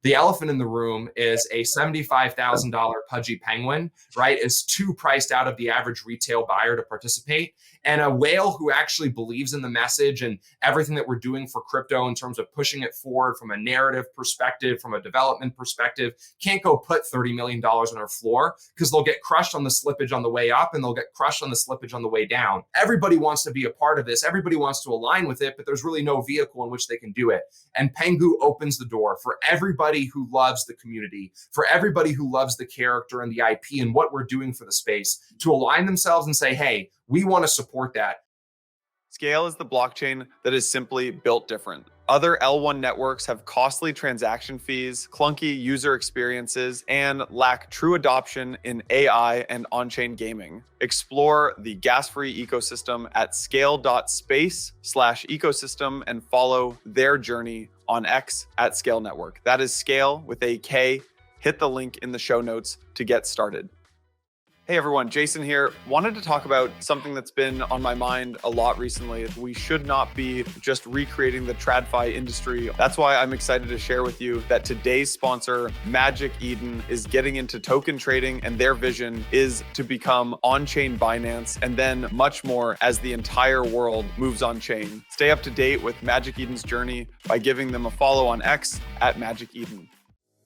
The elephant in the room is a $75,000 Pudgy Penguin, right, is too priced out of the average retail buyer to participate. And a whale who actually believes in the message and everything that we're doing for crypto in terms of pushing it forward from a narrative perspective, from a development perspective, can't go put $30 million on our floor because they'll get crushed on the slippage on the way up and they'll get crushed on the slippage on the way down. Everybody wants to be a part of this. Everybody wants to align with it, but there's really no vehicle in which they can do it. And Pengu opens the door for everybody who loves the community, for everybody who loves the character and the IP and what we're doing for the space to align themselves and say, hey, we want to support that. Skale is the blockchain that is simply built different. Other L1 networks have costly transaction fees, clunky user experiences, and lack true adoption in AI and on-chain gaming. Explore the gas-free ecosystem at skale.space/ecosystem and follow their journey on X at Skale Network. That is Skale with a K. Hit the link in the show notes to get started. Hey everyone, Jason here. Wanted to talk about something that's been on my mind a lot recently. We should not be just recreating the TradFi industry. That's why I'm excited to share with you that today's sponsor, Magic Eden, is getting into token trading, and their vision is to become on-chain Binance and then much more as the entire world moves on-chain. Stay up to date with Magic Eden's journey by giving them a follow on X at Magic Eden.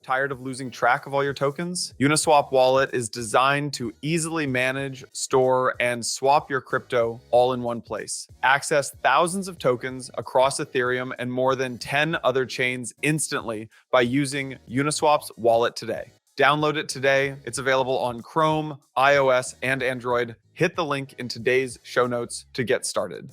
Tired of losing track of all your tokens? Uniswap Wallet is designed to easily manage, store, and swap your crypto all in one place. Access thousands of tokens across Ethereum and more than 10 other chains instantly by using Uniswap's wallet today. Download it today. It's available on Chrome, iOS, and Android. Hit the link in today's show notes to get started.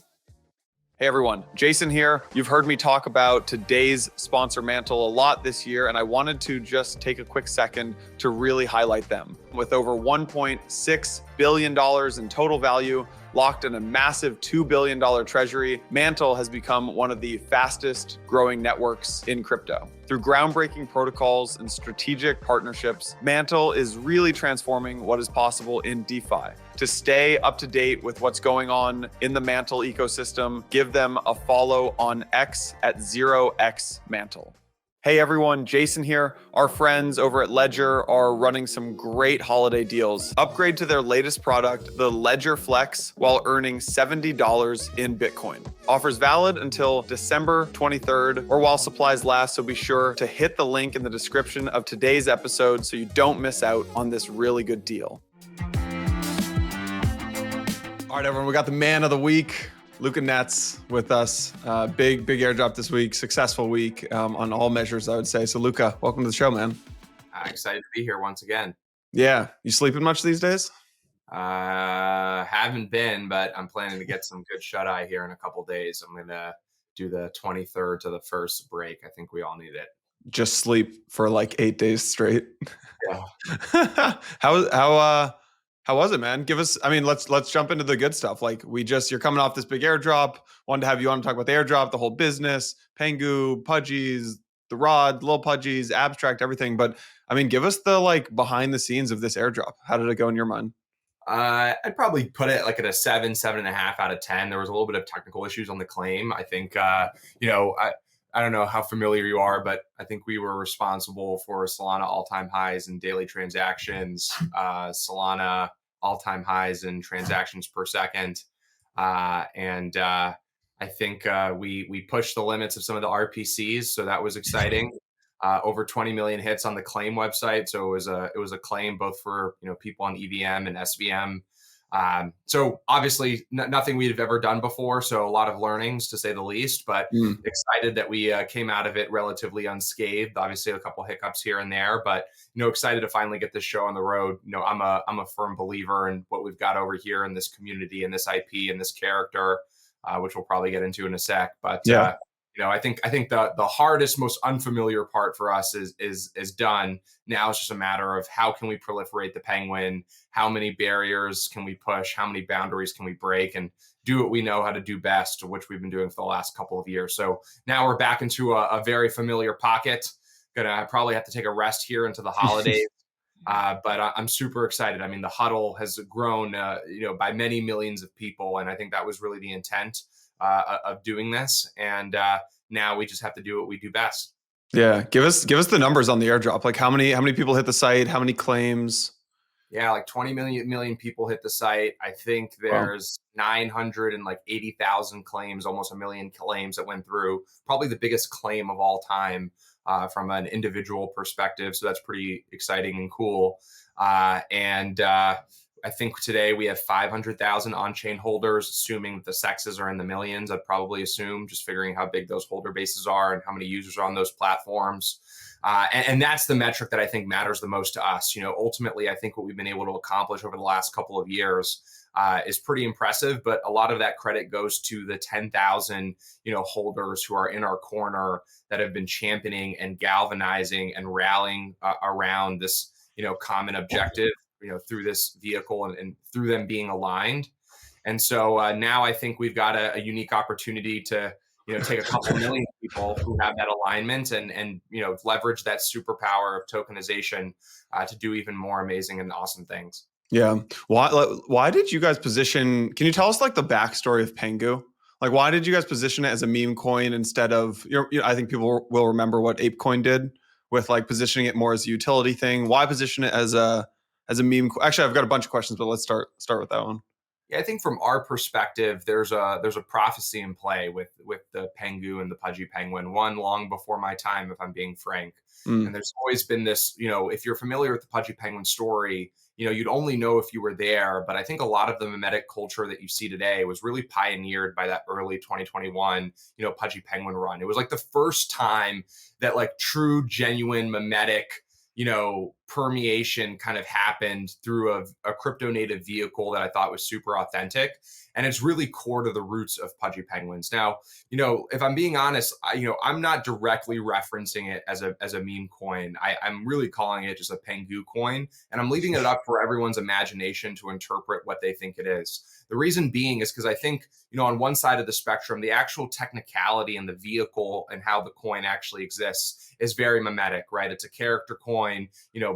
Hey everyone, Jason here. You've heard me talk about today's sponsor Mantle a lot this year, and I wanted to just take a quick second to really highlight them. With over $1.6 billion in total value, locked in a massive $2 billion treasury, Mantle has become one of the fastest growing networks in crypto. Through groundbreaking protocols and strategic partnerships, Mantle is really transforming what is possible in DeFi. To stay up to date with what's going on in the Mantle ecosystem, give them a follow on X at 0xmantle. Hey everyone, Jason here. Our friends over at Ledger are running some great holiday deals. Upgrade to their latest product, the Ledger Flex, while earning $70 in Bitcoin. Offers valid until December 23rd or while supplies last, so be sure to hit the link in the description of today's episode so you don't miss out on this really good deal. All right, everyone, we got the man of the week, Luca Netz, with us. Big airdrop this week, successful week on all measures, I would say. So Luca, welcome to the show, man. Excited to be here once again. Yeah. You sleeping much these days? Haven't been, but I'm planning to get some good shut-eye here in a couple days. I'm going to do the 23rd to the 1st break. I think we all need it. Just sleep for like 8 days straight. Yeah. How was it, man? Give us, I mean, let's jump into the good stuff. Like you're coming off this big airdrop. Wanted to have you on to talk about the airdrop, the whole business, Pengu, Pudgies, the rod, little Pudgies, abstract, everything. But I mean, give us the like behind the scenes of this airdrop. How did it go in your mind? I'd probably put it like at a 7.5 out of 10. There was a little bit of technical issues on the claim. I think, I don't know how familiar you are, but I think we were responsible for Solana all-time highs in daily transactions, Solana all-time highs in transactions per second. And I think we pushed the limits of some of the RPCs, so that was exciting. Over 20 million hits on the claim website, so it was a claim both for people on EVM and SVM. So obviously nothing we've ever done before. So a lot of learnings to say the least, but excited that we came out of it relatively unscathed. Obviously a couple hiccups here and there, but excited to finally get this show on the road. I'm a firm believer in what we've got over here in this community and this IP and this character, which we'll probably get into in a sec. But yeah. I think the hardest, most unfamiliar part for us is done. Now it's just a matter of how can we proliferate the Penguin, how many barriers can we push, how many boundaries can we break, and do what we know how to do best, which we've been doing for the last couple of years. So now we're back into a very familiar pocket. Gonna probably have to take a rest here into the holidays. But I'm super excited. I mean, the huddle has grown, by many millions of people, and I think that was really the intent of doing this. And now we just have to do what we do best. Yeah, give us the numbers on the airdrop. Like how many people hit the site? How many claims? Yeah, like 20 million people hit the site. I think Wow. there's 980,000 claims, almost a million claims that went through. Probably the biggest claim of all time from an individual perspective. So that's pretty exciting and cool. And I think today we have 500,000 on-chain holders, assuming that the sexes are in the millions. I'd probably assume, just figuring how big those holder bases are and how many users are on those platforms. And that's the metric that I think matters the most to us. Ultimately, I think what we've been able to accomplish over the last couple of years is pretty impressive. But a lot of that credit goes to the 10,000, holders who are in our corner that have been championing and galvanizing and rallying around this, common objective, through this vehicle and through them being aligned. And so now I think we've got a unique opportunity to take a couple million people who have that alignment and leverage that superpower of tokenization to do even more amazing and awesome things. Yeah. Why did you guys position? Can you tell us like the backstory of Pengu? Like, why did you guys position it as a meme coin instead of? I think people will remember what ApeCoin did with like positioning it more as a utility thing. Why position it as a meme? Actually, I've got a bunch of questions, but let's start with that one. Yeah, I think from our perspective, there's a prophecy in play with the Pengu and the Pudgy Penguin, one long before my time, if I'm being frank. And Mm. there's always been this, if you're familiar with the Pudgy Penguin story, you'd only know if you were there. But I think a lot of the memetic culture that you see today was really pioneered by that early 2021, Pudgy Penguin run. It was like the first time that like true, genuine memetic permeation kind of happened through a crypto native vehicle that I thought was super authentic. And it's really core to the roots of Pudgy Penguins. Now, if I'm being honest, I'm not directly referencing it as a meme coin. I'm really calling it just a Pengu coin. And I'm leaving it up for everyone's imagination to interpret what they think it is. The reason being is because I think, on one side of the spectrum, the actual technicality and the vehicle and how the coin actually exists is very memetic, right? It's a character coin,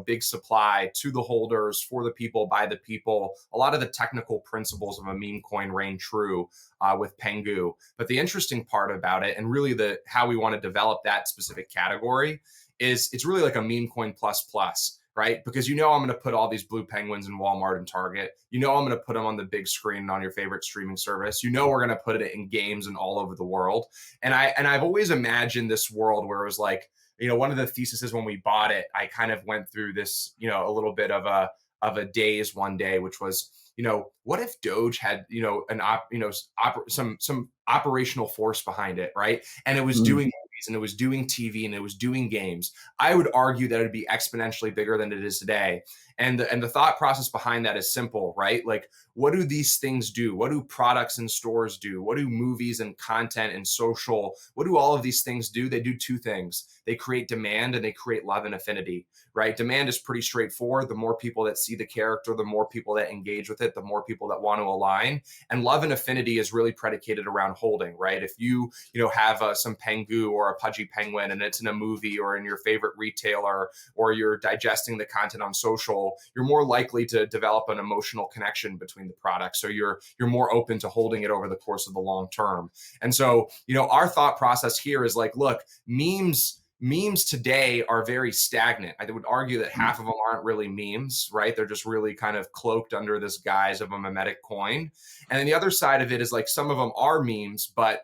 big supply to the holders, for the people, by the people. A lot of the technical principles of a meme coin reign true with Pengu. But the interesting part about it, and really how we want to develop that specific category, is it's really like a meme coin plus plus. Right? Because I'm going to put all these blue penguins in Walmart and Target. I'm going to put them on the big screen on your favorite streaming service. We're going to put it in games and all over the world. And I've always imagined this world where it was like, one of the theses when we bought it, I kind of went through this, a little bit of a daze one day, which was, what if Doge had, some operational force behind it, right? And it was doing movies and it was doing TV and it was doing games. I would argue that it'd be exponentially bigger than it is today. And the thought process behind that is simple, right? Like, what do these things do? What do products and stores do? What do movies and content and social, what do all of these things do? They do two things. They create demand and they create love and affinity, right? Demand is pretty straightforward. The more people that see the character, the more people that engage with it, the more people that want to align. And love and affinity is really predicated around holding, right? If you have some Pengu or a Pudgy Penguin and it's in a movie or in your favorite retailer, or you're digesting the content on social, you're more likely to develop an emotional connection between the products. So you're more open to holding it over the course of the long term. And so, our thought process here is like, look, memes today are very stagnant. I would argue that half of them aren't really memes, right? They're just really kind of cloaked under this guise of a memetic coin. And then the other side of it is like some of them are memes, but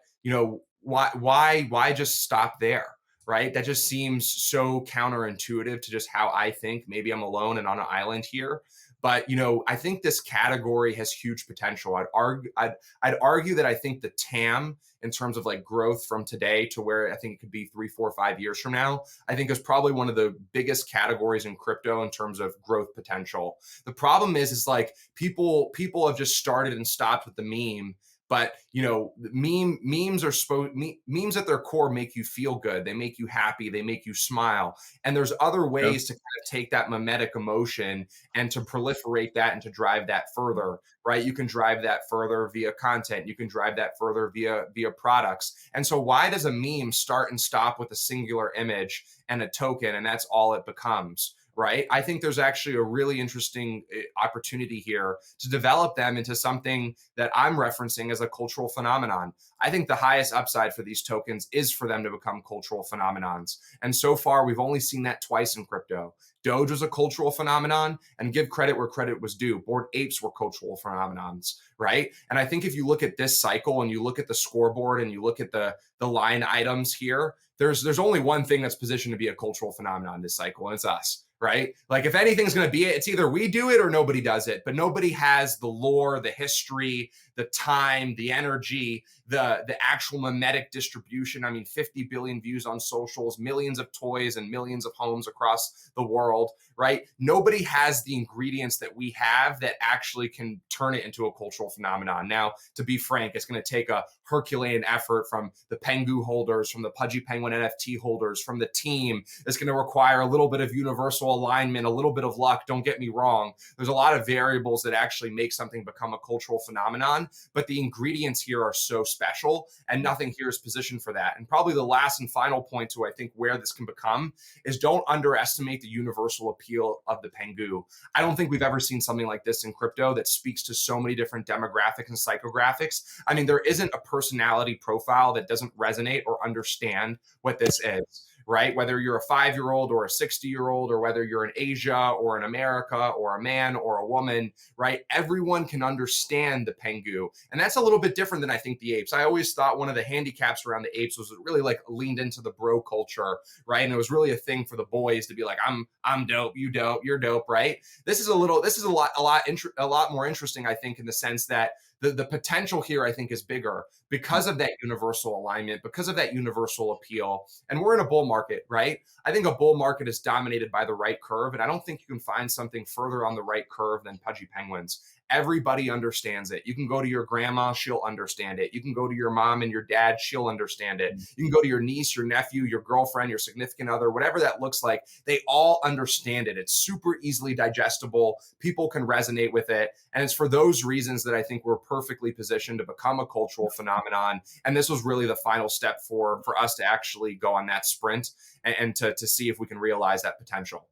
why just stop there? Right? That just seems so counterintuitive to just how I think. Maybe I'm alone and on an island here. But I think this category has huge potential. I'd argue that I think the TAM in terms of like growth from today to where I think it could be 3, 4, 5 years from now, I think is probably one of the biggest categories in crypto in terms of growth potential. The problem is like people have just started and stopped with the meme. But memes memes at their core make you feel good. They make you happy. They make you smile. And there's other ways to kind of take that memetic emotion and to proliferate that and to drive that further, right? You can drive that further via content. You can drive that further via products. And so why does a meme start and stop with a singular image and a token, and that's all it becomes? right? I think there's actually a really interesting opportunity here to develop them into something that I'm referencing as a cultural phenomenon. I think the highest upside for these tokens is for them to become cultural phenomenons. And so far, we've only seen that twice in crypto. Doge was a cultural phenomenon, and give credit where credit was due. Bored apes were cultural phenomenons, right? And I think if you look at this cycle and you look at the scoreboard and you look at the line items here, there's only one thing that's positioned to be a cultural phenomenon this cycle, and it's us, right? Like if anything's going to be it, it's either we do it or nobody does it. But nobody has the lore, the history, the time, the energy, the actual memetic distribution. I mean, 50 billion views on socials, millions of toys and millions of homes across the world, right? Nobody has the ingredients that we have that actually can turn it into a cultural phenomenon. Now, to be frank, it's going to take a Herculean effort from the Pengu holders, from the Pudgy Penguin NFT holders, from the team. It's going to require a little bit of universal alignment, a little bit of luck. Don't get me wrong. There's a lot of variables that actually make something become a cultural phenomenon, but the ingredients here are so special and nothing here is positioned for that. And probably the last and final point to, I think, where this can become is don't underestimate the universal appeal of the Pengu. I don't think we've ever seen something like this in crypto that speaks to so many different demographics and psychographics. I mean, there isn't a personality profile that doesn't resonate or understand what this is, right? Whether you're a 5-year-old or a 60-year-old, or whether you're in Asia or in America or a man or a woman, right? Everyone can understand the Pengu. And that's a little bit different than I think the apes. I always thought one of the handicaps around the apes was it really like leaned into the bro culture, right? And it was really a thing for the boys to be like, I'm dope, you dope, you're dope, right? This is a lot more interesting, I think, in the sense that the potential here, I think, is bigger because of that universal alignment, because of that universal appeal. And we're in a bull market, right? I think a bull market is dominated by the right curve. And I don't think you can find something further on the right curve than Pudgy Penguins. Everybody understands it. You can go to your grandma, she'll understand it. You can go to your mom and your dad, she'll understand it. You can go to your niece, your nephew, your girlfriend, your significant other, whatever that looks like. They all understand it. It's super easily digestible. People can resonate with it. And it's for those reasons that I think we're perfectly positioned to become a cultural phenomenon. And this was really the final step for us to actually go on that sprint and to see if we can realize that potential.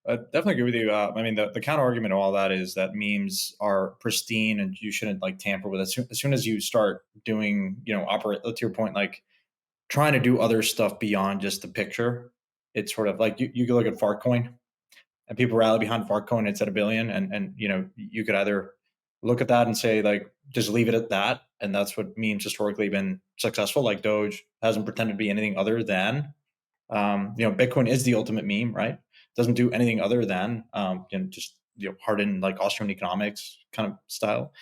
I definitely agree with you. I mean, the counter argument to all that is that memes are pristine and you shouldn't like tamper with it. As soon as you start doing, operate to your point, like trying to do other stuff beyond just the picture, it's sort of like you could look at Fartcoin and people rally behind Fartcoin. It's at 1 billion, and you could either look at that and say like just leave it at that, and that's what memes historically been successful. Like Doge hasn't pretended to be anything other than Bitcoin is the ultimate meme, right? Doesn't do anything other than just hardened like Austrian economics kind of style.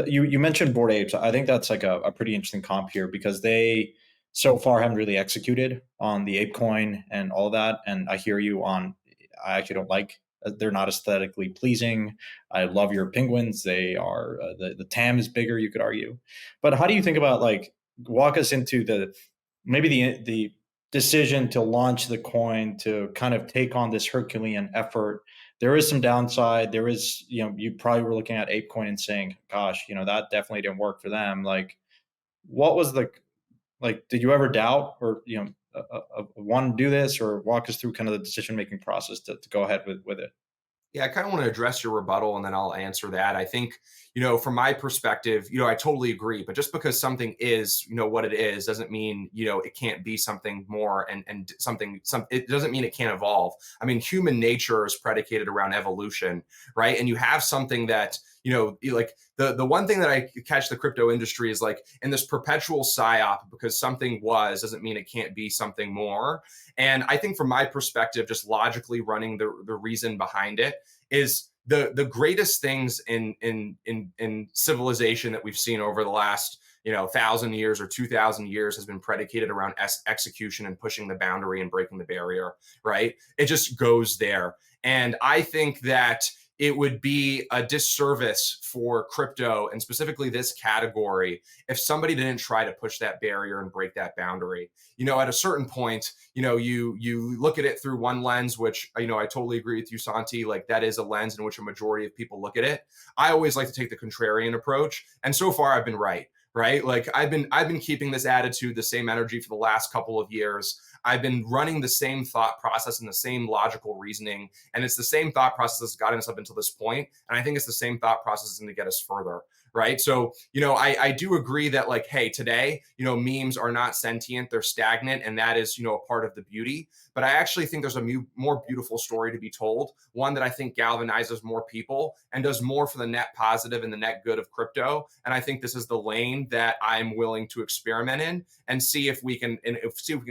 You mentioned Bored Apes. I think that's like a pretty interesting comp here because they so far haven't really executed on the ape coin and all that. And I hear you on. I actually don't like. They're not aesthetically pleasing. I love your penguins. They are the TAM is bigger, you could argue. But how do you think about like walk us into the decision to launch the coin to kind of take on this Herculean effort? There is some downside. There is, you probably were looking at ApeCoin and saying, gosh, that definitely didn't work for them. Like, what was did you ever doubt or, want to do this, or walk us through kind of the decision-making process to go ahead with it? Yeah, I kind of want to address your rebuttal and then I'll answer that. I think, from my perspective, I totally agree. But just because something is, what it is, doesn't mean, it can't be something more and it doesn't mean it can't evolve. I mean, human nature is predicated around evolution, right? And you have something that, like the one thing that I catch the crypto industry is like in this perpetual psyop, because something doesn't mean it can't be something more. And I think from my perspective, just logically running the reason behind it is the greatest things in civilization that we've seen over the last 1,000 years or 2,000 years has been predicated around execution and pushing the boundary and breaking the barrier, right? It just goes there. And I think that it would be a disservice for crypto and specifically this category if somebody didn't try to push that barrier and break that boundary. At a certain point, you look at it through one lens, which, I totally agree with you, Santi, like that is a lens in which a majority of people look at it. I always like to take the contrarian approach. And so far I've been right? Like I've been keeping this attitude, the same energy for the last couple of years. I've been running the same thought process and the same logical reasoning. And it's the same thought process that's gotten us up until this point. And I think it's the same thought process that's going to get us further. Right. So, I do agree that like, hey, today, memes are not sentient, they're stagnant. And that is, a part of the beauty. But I actually think there's a more beautiful story to be told, one that I think galvanizes more people and does more for the net positive and the net good of crypto. And I think this is the lane that I'm willing to experiment in and see if we can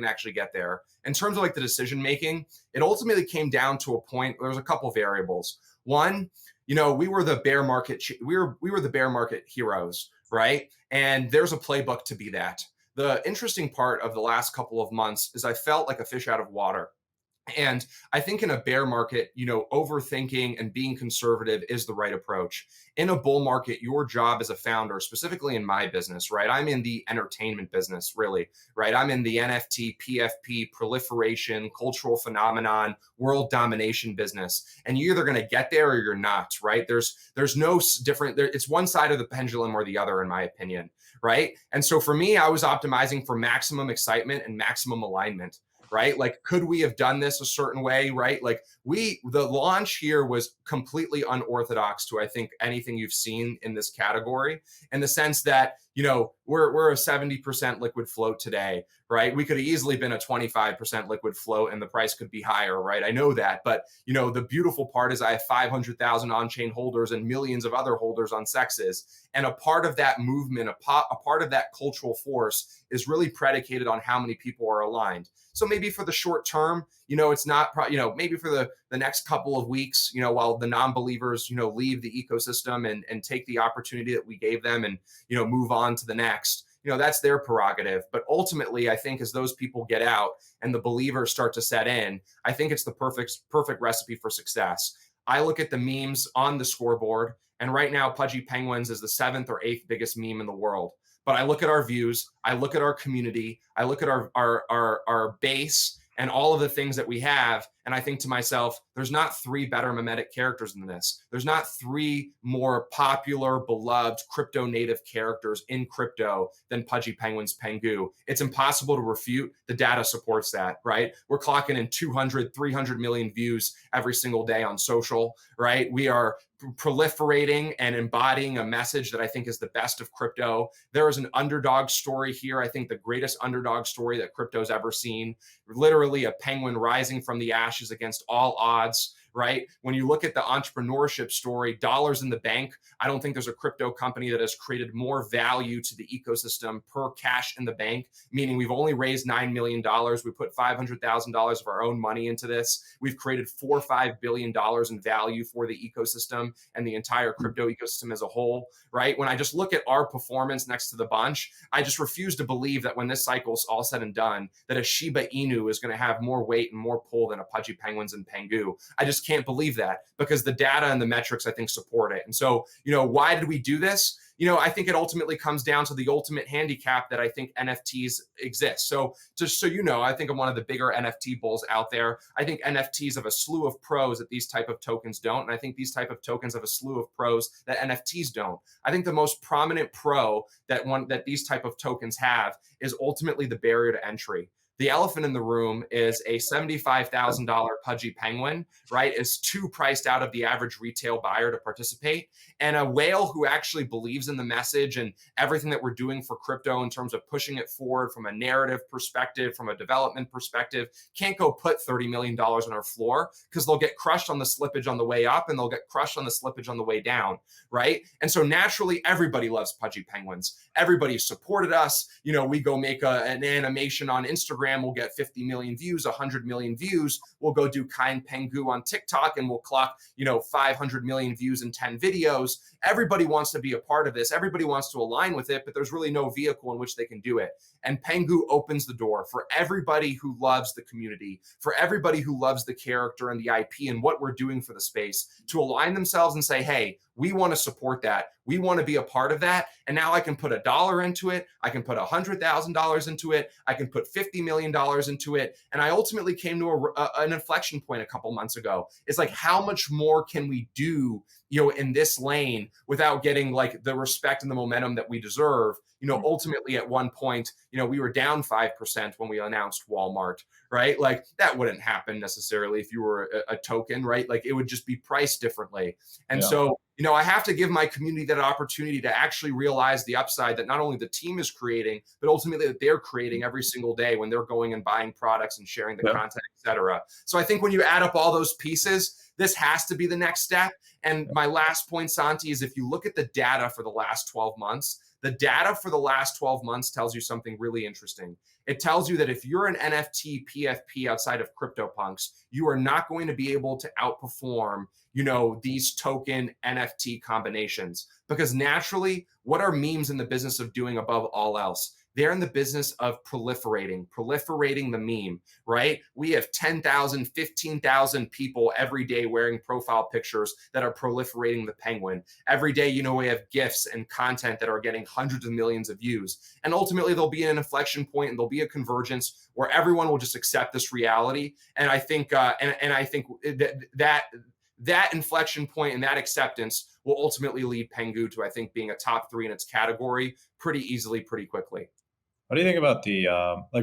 actually get there. In terms of like the decision making, it ultimately came down to a point. There was a couple of variables. One, we were the bear market. We were the bear market heroes, right? And there's a playbook to be that. The interesting part of the last couple of months is I felt like a fish out of water. And I think in a bear market, overthinking and being conservative is the right approach. In a bull market, your job as a founder, specifically in my business, right? I'm in the entertainment business, really, right? I'm in the NFT, PFP, proliferation, cultural phenomenon, world domination business. And you're either going to get there or you're not, right? There's no different, it's one side of the pendulum or the other, in my opinion, right? And so for me, I was optimizing for maximum excitement and maximum alignment. Right? Like, could we have done this a certain way? Right? Like the launch here was completely unorthodox to, I think, anything you've seen in this category, in the sense that, we're a 70% liquid float today, right? We could have easily been a 25% liquid float and the price could be higher, right? I know that, but the beautiful part is I have 500,000 on-chain holders and millions of other holders on Sexes. And a part of that movement, a part of that cultural force is really predicated on how many people are aligned. So maybe for the short term, it's not, maybe for the next couple of weeks, while the non-believers, leave the ecosystem and take the opportunity that we gave them and, move on to the next, that's their prerogative. But ultimately, I think as those people get out and the believers start to set in, I think it's the perfect recipe for success. I look at the memes on the scoreboard, and right now, Pudgy Penguins is the 7th or 8th biggest meme in the world. But I look at our views, I look at our community, I look at our base and all of the things that we have. And I think to myself, there's not 3 better memetic characters than this. There's not 3 more popular, beloved crypto native characters in crypto than Pudgy Penguins Pengu. It's impossible to refute. The data supports that, right? We're clocking in 200, 300 million views every single day on social, right? We are proliferating and embodying a message that I think is the best of crypto. There is an underdog story here. I think the greatest underdog story that crypto's ever seen. Literally a penguin rising from the ashes against all odds, right? When you look at the entrepreneurship story, dollars in the bank, I don't think there's a crypto company that has created more value to the ecosystem per cash in the bank, meaning we've only raised $9 million. We put $500,000 of our own money into this. We've created $4 or $5 billion in value for the ecosystem and the entire crypto ecosystem as a whole, right? When I just look at our performance next to the bunch, I just refuse to believe that when this cycle's all said and done, that a Shiba Inu is going to have more weight and more pull than a Pudgy Penguins and Pengu. I just can't believe that, because the data and the metrics, I think, support it. And so, why did we do this? I think it ultimately comes down to the ultimate handicap that I think NFTs exist. So just so I think I'm one of the bigger NFT bulls out there. I think NFTs have a slew of pros that these type of tokens don't. And I think these type of tokens have a slew of pros that NFTs don't. I think the most prominent pro that these type of tokens have is ultimately the barrier to entry. The elephant in the room is a $75,000 Pudgy Penguin, right? Is too priced out of the average retail buyer to participate. And a whale who actually believes in the message and everything that we're doing for crypto in terms of pushing it forward from a narrative perspective, from a development perspective, can't go put $30 million on our floor, because they'll get crushed on the slippage on the way up and they'll get crushed on the slippage on the way down, right? And so naturally, everybody loves Pudgy Penguins. Everybody supported us. We go make an animation on Instagram, we'll get 50 million views, 100 million views. We'll go do Kind Pengu on TikTok and we'll clock, 500 million views in 10 videos. Everybody wants to be a part of this. Everybody wants to align with it, but there's really no vehicle in which they can do it. And Pengu opens the door for everybody who loves the community, for everybody who loves the character and the IP and what we're doing for the space, to align themselves and say, hey, we want to support that. We want to be a part of that. And now I can put $1 into it. I can put $100,000 into it. I can put $50 million into it. And I ultimately came to an inflection point a couple months ago. It's like, how much more can we do in this lane without getting like the respect and the momentum that we deserve. Ultimately at one point, we were down 5% when we announced Walmart, right? Like that wouldn't happen necessarily if you were a token, right? Like it would just be priced differently. And so, I have to give my community that opportunity to actually realize the upside that not only the team is creating, but ultimately that they're creating every single day when they're going and buying products and sharing the content, et cetera. So I think when you add up all those pieces, this has to be the next step. And my last point, Santi, is if you look at the data for the last 12 months, the data for the last 12 months tells you something really interesting. It tells you that if you're an NFT PFP outside of CryptoPunks, you are not going to be able to outperform, these token NFT combinations. Because naturally, what are memes in the business of doing above all else? They're in the business of proliferating the meme, right? We have 10,000, 15,000 people every day wearing profile pictures that are proliferating the penguin. Every day, we have GIFs and content that are getting hundreds of millions of views. And ultimately, there'll be an inflection point and there'll be a convergence where everyone will just accept this reality. And I think, I think that inflection point and that acceptance will ultimately lead Pengu to, I think, being a top 3 in its category pretty easily, pretty quickly. What do you think about the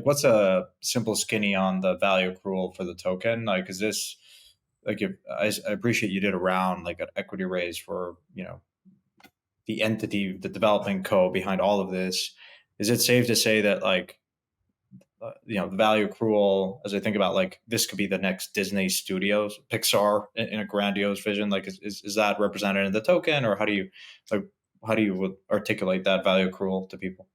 what's a simple skinny on the value accrual for the token? Like, is this like I appreciate you did a round, like an equity raise for the entity, the developing co behind all of this. Is it safe to say that the value accrual, as I think about like this could be the next Disney Studios, Pixar in a grandiose vision? Like, is that represented in the token, or how do you articulate that value accrual to people?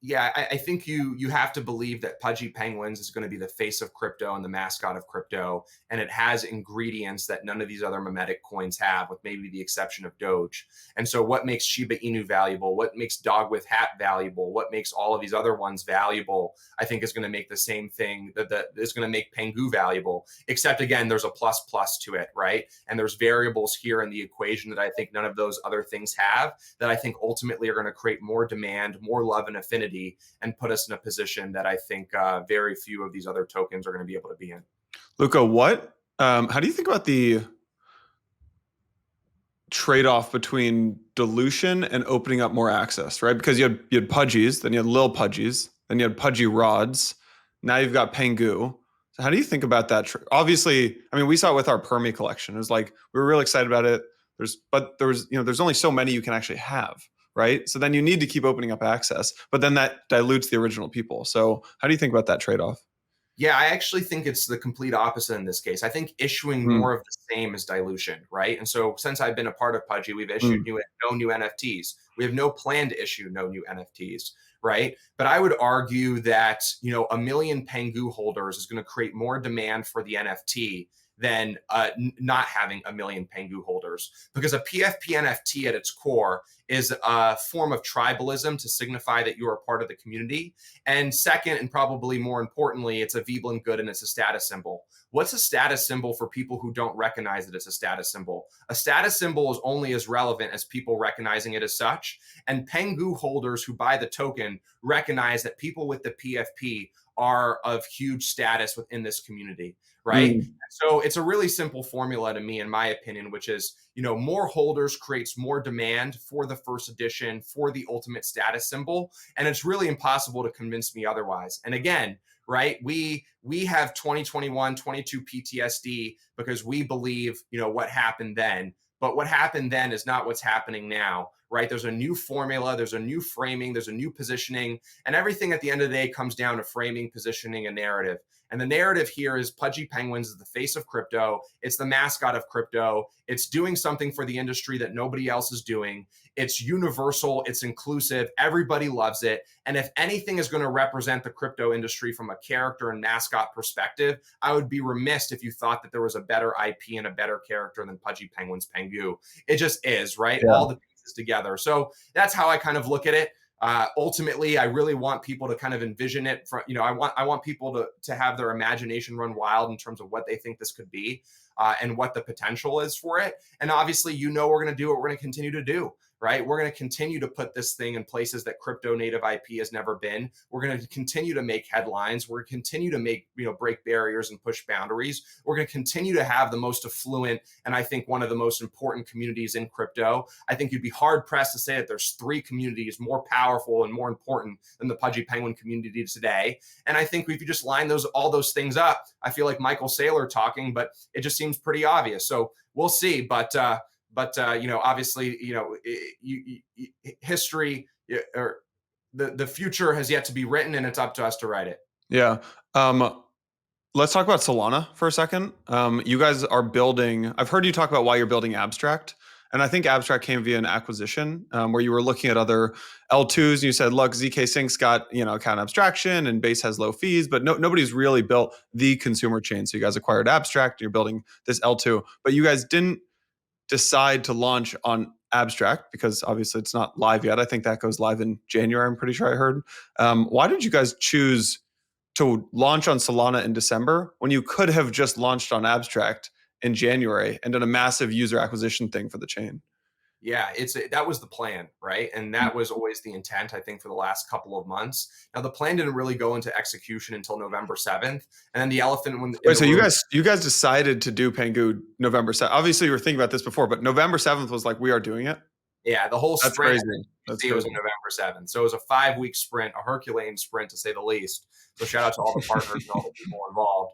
Yeah, I think you have to believe that Pudgy Penguins is going to be the face of crypto and the mascot of crypto, and it has ingredients that none of these other memetic coins have, with maybe the exception of Doge. And so what makes Shiba Inu valuable, what makes Dog with Hat valuable, what makes all of these other ones valuable, I think is going to make the same thing that is going to make Pengu valuable, except again, there's a plus to it, right? And there's variables here in the equation that I think none of those other things have, that I think ultimately are going to create more demand, more love and affinity, and put us in a position that I think very few of these other tokens are going to be able to be in. Luca, how do you think about the trade-off between dilution and opening up more access, right? Because you had Pudgies, then you had Lil Pudgies, then you had Pudgy Rods, now you've got Pengu. So how do you think about that? Obviously, I mean, we saw it with our Permi collection. It was like, we were really excited about it. There's only so many you can actually have, right? So then you need to keep opening up access, but then that dilutes the original people. So how do you think about that trade-off? Yeah, I actually think it's the complete opposite in this case. I think issuing more of the same is dilution, right? And so since I've been a part of Pudgy, we've issued no new NFTs. We have no plan to issue no new NFTs, right? But I would argue that, 1 million Pengu holders is going to create more demand for the NFT than not having 1 million Pengu holders. Because a PFP NFT at its core is a form of tribalism to signify that you are part of the community. And second, and probably more importantly, it's a Veblen good and it's a status symbol. What's a status symbol for people who don't recognize that it's a status symbol? A status symbol is only as relevant as people recognizing it as such. And Pengu holders who buy the token recognize that people with the PFP are of huge status within this community, right? So it's a really simple formula to me, in my opinion, which is, more holders creates more demand for the first edition, for the ultimate status symbol. And it's really impossible to convince me otherwise. And again, right, we have 2021, 22 PTSD because we believe, what happened then. But what happened then is not what's happening now, right? There's a new formula, there's a new framing, there's a new positioning, and everything at the end of the day comes down to framing, positioning, and narrative. And the narrative here is Pudgy Penguins is the face of crypto. It's the mascot of crypto. It's doing something for the industry that nobody else is doing. It's universal. It's inclusive. Everybody loves it. And if anything is going to represent the crypto industry from a character and mascot perspective, I would be remiss if you thought that there was a better IP and a better character than Pudgy Penguins Pengu. It just is, right? Yeah. All the pieces together. So that's how I kind of look at it. Ultimately, I really want people to kind of envision it from, I want people to have their imagination run wild in terms of what they think this could be and what the potential is for it. And obviously, we're going to do what we're going to continue to do, right? We're going to continue to put this thing in places that crypto native IP has never been. We're going to continue to make headlines. We're going to continue to make, break barriers and push boundaries. We're going to continue to have the most affluent and I think one of the most important communities in crypto. I think you'd be hard pressed to say that there's 3 communities more powerful and more important than the Pudgy Penguin community today. And I think if you just line all those things up, I feel like Michael Saylor talking, but it just seems pretty obvious. So we'll see. But obviously, history or the future has yet to be written, and it's up to us to write it. Yeah. Let's talk about Solana for a second. You guys are building, I've heard you talk about why you're building Abstract. And I think Abstract came via an acquisition where you were looking at other L2s and you said, look, zkSync's got, account abstraction and Base has low fees, but nobody's really built the consumer chain. So you guys acquired Abstract and you're building this L2, but you guys didn't decide to launch on Abstract because obviously it's not live yet. I think that goes live in January, I'm pretty sure I heard. Why did you guys choose to launch on Solana in December when you could have just launched on Abstract in January and done a massive user acquisition thing for the chain? Yeah, that was the plan, right? And that was always the intent, I think, for the last couple of months. Now, the plan didn't really go into execution until November 7th. And then the elephant when Wait, so you guys decided to do Pengu November 7th. Obviously, you were thinking about this before, but November 7th was like, we are doing it. Yeah, the whole sprint. That's crazy. It was on November 7th. So it was a 5-week sprint, a Herculean sprint to say the least. So shout out to all the partners and all the people involved.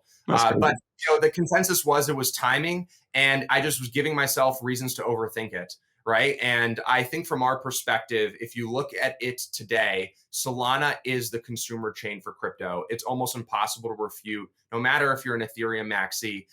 But the consensus was it was timing, and I just was giving myself reasons to overthink it, right? And I think from our perspective, if you look at it today, Solana is the consumer chain for crypto. It's almost impossible to refute. No matter if you're an Ethereum maxi,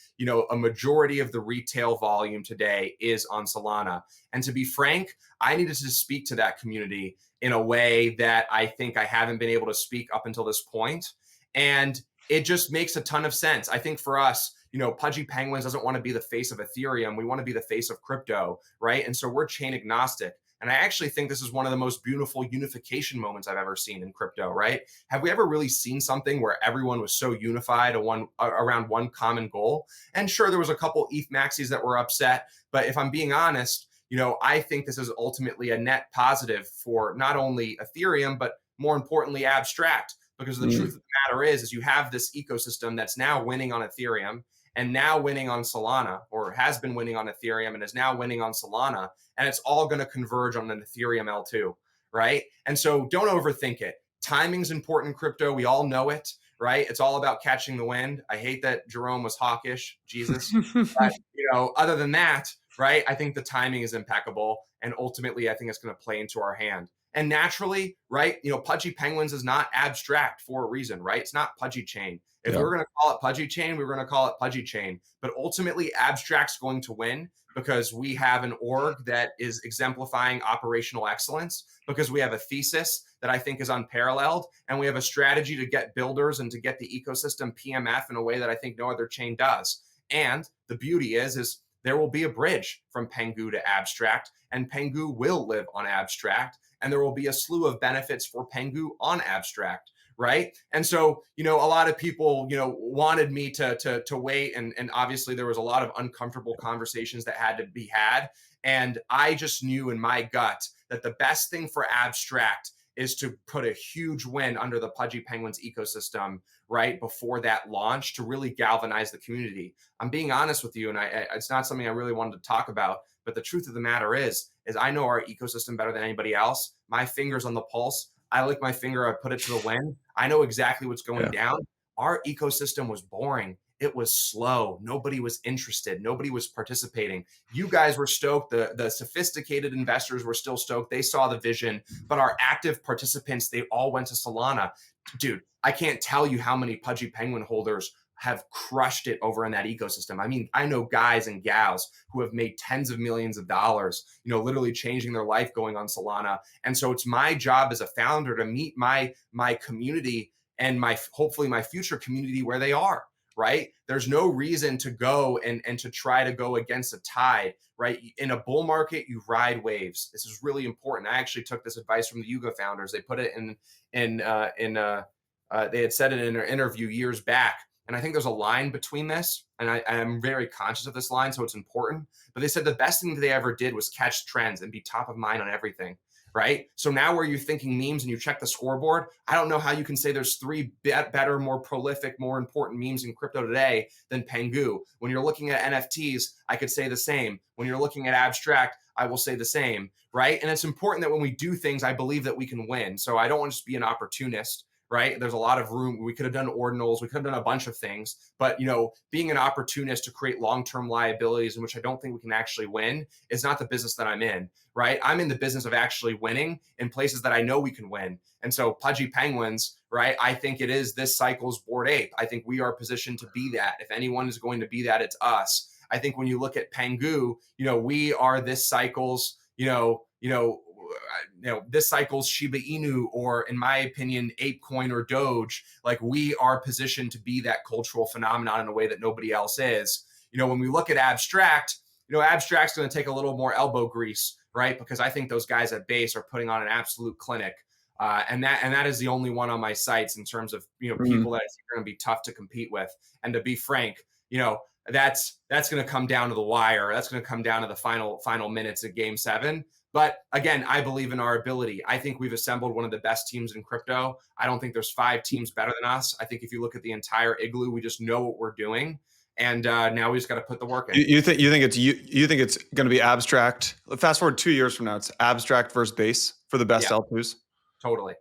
a majority of the retail volume today is on Solana. And to be frank, I needed to speak to that community in a way that I think I haven't been able to speak up until this point. And it just makes a ton of sense. I think for us, Pudgy Penguins doesn't want to be the face of Ethereum. We want to be the face of crypto, right? And so we're chain agnostic. And I actually think this is one of the most beautiful unification moments I've ever seen in crypto, right? Have we ever really seen something where everyone was so unified around one common goal? And sure, there was a couple ETH maxis that were upset, but if I'm being honest, I think this is ultimately a net positive for not only Ethereum, but more importantly, Abstract. Because the truth of the matter is you have this ecosystem that's now winning on Ethereum and now winning on Solana, or has been winning on Ethereum and is now winning on Solana. And it's all going to converge on an Ethereum L2, right? And so don't overthink it. Timing's important in crypto. We all know it, right? It's all about catching the wind. I hate that Jerome was hawkish, Jesus. But, other than that, right, I think the timing is impeccable. And ultimately, I think it's going to play into our hand. And naturally, right, Pudgy Penguins is not Abstract for a reason, right? It's not Pudgy Chain. If we were going to call it Pudgy Chain, we were going to call it Pudgy Chain. But ultimately, Abstract's going to win because we have an org that is exemplifying operational excellence, because we have a thesis that I think is unparalleled, and we have a strategy to get builders and to get the ecosystem PMF in a way that I think no other chain does. And the beauty is there will be a bridge from Pengu to Abstract, and Pengu will live on Abstract. And there will be a slew of benefits for Pengu on Abstract, right? And so, a lot of people, wanted me to wait. And obviously there was a lot of uncomfortable conversations that had to be had. And I just knew in my gut that the best thing for Abstract is to put a huge win under the Pudgy Penguins ecosystem right before that launch to really galvanize the community. I'm being honest with you, and it's not something I really wanted to talk about, but the truth of the matter is I know our ecosystem better than anybody else. My finger's on the pulse. I lick my finger, I put it to the wind. I know exactly what's going down. Our ecosystem was boring. It was slow. Nobody was interested. Nobody was participating. You guys were stoked. The sophisticated investors were still stoked. They saw the vision, but our active participants, they all went to Solana. Dude, I can't tell you how many Pudgy Penguin holders have crushed it over in that ecosystem. I mean, I know guys and gals who have made tens of millions of dollars, literally changing their life going on Solana. And so it's my job as a founder to meet my community and hopefully my future community where they are, right? There's no reason to go and to try to go against a tide, right? In a bull market, you ride waves. This is really important. I actually took this advice from the Yuga founders. They put it they had said it in an interview years back. And I think there's a line between this. and I'm very conscious of this line, so it's important. But they said the best thing that they ever did was catch trends and be top of mind on everything. Right? So now where you're thinking memes and you check the scoreboard, I don't know how you can say there's three better, more prolific, more important memes in crypto today than Pengu. When you're looking at NFTs, I could say the same. When you're looking at abstract, I will say the same, right? And it's important that when we do things, I believe that we can win. So I don't want to just be an opportunist, right? There's a lot of room. We could have done ordinals. We could have done a bunch of things, but being an opportunist to create long-term liabilities in which I don't think we can actually win is not the business that I'm in, right? I'm in the business of actually winning in places that I know we can win. And so Pudgy Penguins, right? I think it is this cycle's Bored Ape. I think we are positioned to be that. If anyone is going to be that, it's us. I think when you look at Pengu, we are this cycle's, this cycle's Shiba Inu, or in my opinion, ApeCoin or Doge. Like, we are positioned to be that cultural phenomenon in a way that nobody else is. When we look at abstract, abstract's going to take a little more elbow grease, right? Because I think those guys at base are putting on an absolute clinic. And that is the only one on my sites in terms of, people that I think are going to be tough to compete with. And to be frank, that's going to come down to the wire. That's going to come down to the final minutes of Game 7. But again, I believe in our ability. I think we've assembled one of the best teams in crypto. I don't think there's 5 teams better than us. I think if you look at the entire igloo, we just know what we're doing. And now we just got to put the work in. You think it's going to be abstract? Fast forward 2 years from now, it's abstract versus base for the best L2s. Totally.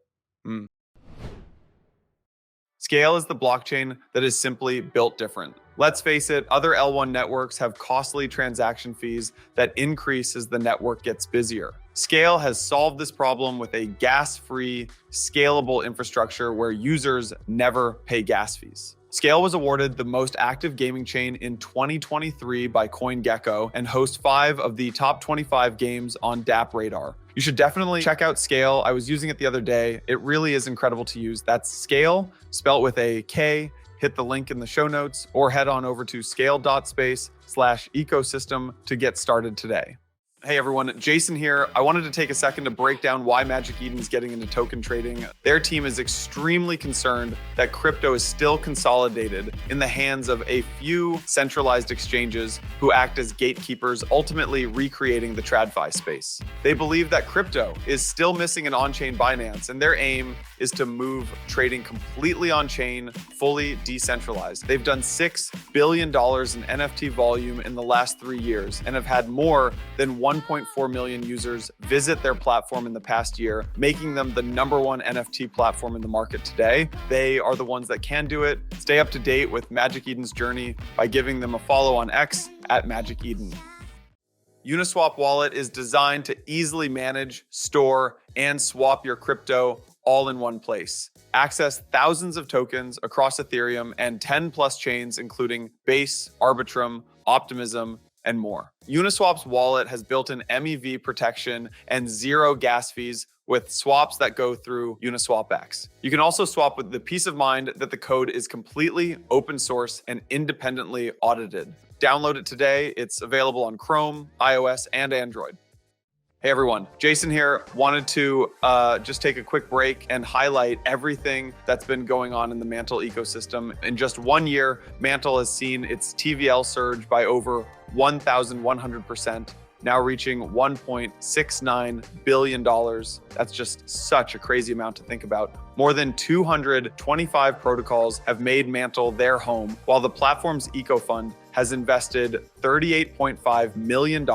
Skale is the blockchain that is simply built different. Let's face it, other L1 networks have costly transaction fees that increase as the network gets busier. Skale has solved this problem with a gas-free, scalable infrastructure where users never pay gas fees. Skale was awarded the most active gaming chain in 2023 by CoinGecko and hosts 5 of the top 25 games on DApp Radar. You should definitely check out Skale. I was using it the other day. It really is incredible to use. That's Skale, spelled with a K. Hit the link in the show notes or head on over to skale.space/ecosystem to get started today. Hey everyone, Jason here. I wanted to take a second to break down why Magic Eden is getting into token trading. Their team is extremely concerned that crypto is still consolidated in the hands of a few centralized exchanges who act as gatekeepers, ultimately recreating the TradFi space. They believe that crypto is still missing an on-chain Binance, and their aim is to move trading completely on-chain, fully decentralized. They've done $6 billion in NFT volume in the last 3 years and have had more than 1.4 million users visit their platform in the past year, making them the #1 NFT platform in the market today. They are the ones that can do it. Stay up to date with Magic Eden's journey by giving them a follow on X at Magic Eden. Uniswap Wallet is designed to easily manage, store, and swap your crypto all in one place. Access thousands of tokens across Ethereum and 10 plus chains, including Base, Arbitrum, Optimism, and more. Uniswap's wallet has built-in MEV protection and 0 gas fees with swaps that go through Uniswap X. You can also swap with the peace of mind that the code is completely open source and independently audited. Download it today. It's available on Chrome, iOS, and Android. Hey everyone, Jason here. Wanted to just take a quick break and highlight everything that's been going on in the Mantle ecosystem. In just 1 year, Mantle has seen its TVL surge by over 1,100%, now reaching $1.69 billion. That's just such a crazy amount to think about. More than 225 protocols have made Mantle their home, while the platform's eco fund has invested $38.5 million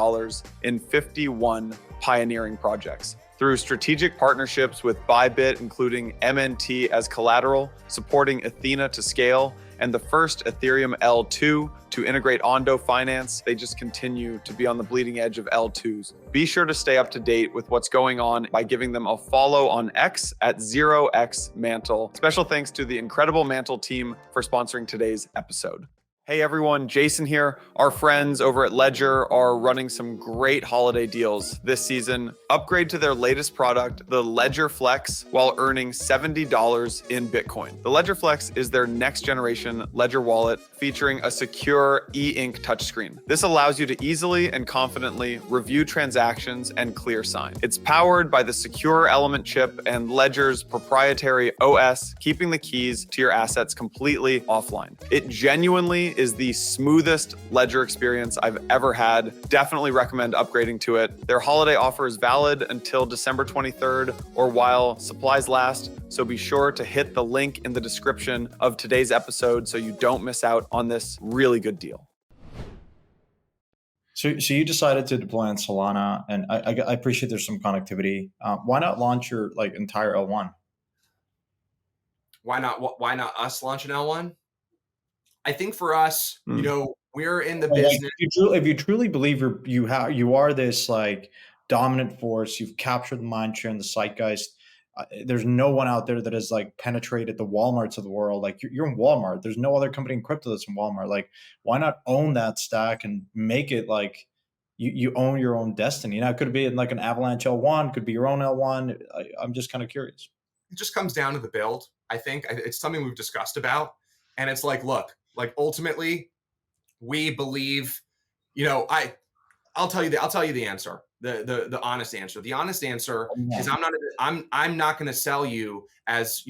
in 51 pioneering projects. Through strategic partnerships with Bybit, including MNT as collateral, supporting Athena to scale, and the first Ethereum L2 to integrate Ondo Finance, they just continue to be on the bleeding edge of L2s. Be sure to stay up to date with what's going on by giving them a follow on X at 0xmantle. Special thanks to the incredible Mantle team for sponsoring today's episode. Hey everyone, Jason here. Our friends over at Ledger are running some great holiday deals this season. Upgrade to their latest product, the Ledger Flex, while earning $70 in Bitcoin. The Ledger Flex is their next generation Ledger wallet featuring a secure e-ink touchscreen. This allows you to easily and confidently review transactions and clear sign. It's powered by the secure element chip and Ledger's proprietary OS, keeping the keys to your assets completely offline. It genuinely is the smoothest ledger experience I've ever had. Definitely recommend upgrading to it. Their holiday offer is valid until December 23rd or while supplies last. So be sure to hit the link in the description of today's episode so you don't miss out on this really good deal. So you decided to deploy on Solana, and I appreciate there's some connectivity. Why not launch your entire L1? Why not us launch an L1? I think for us, we're in the business. If you truly believe you are this dominant force, you've captured the mind share and the zeitgeist. There's no one out there that has penetrated the Walmarts of the world. You're in Walmart. There's no other company in crypto that's in Walmart. Why not own that stack and make it you own your own destiny? Now, it could be in an Avalanche L1, could be your own L1. I'm just kind of curious. It just comes down to the build. I think it's something we've discussed about, and it's look, ultimately, we believe, I'll tell you the answer, the honest answer. The honest answer is I'm not going to sell you as,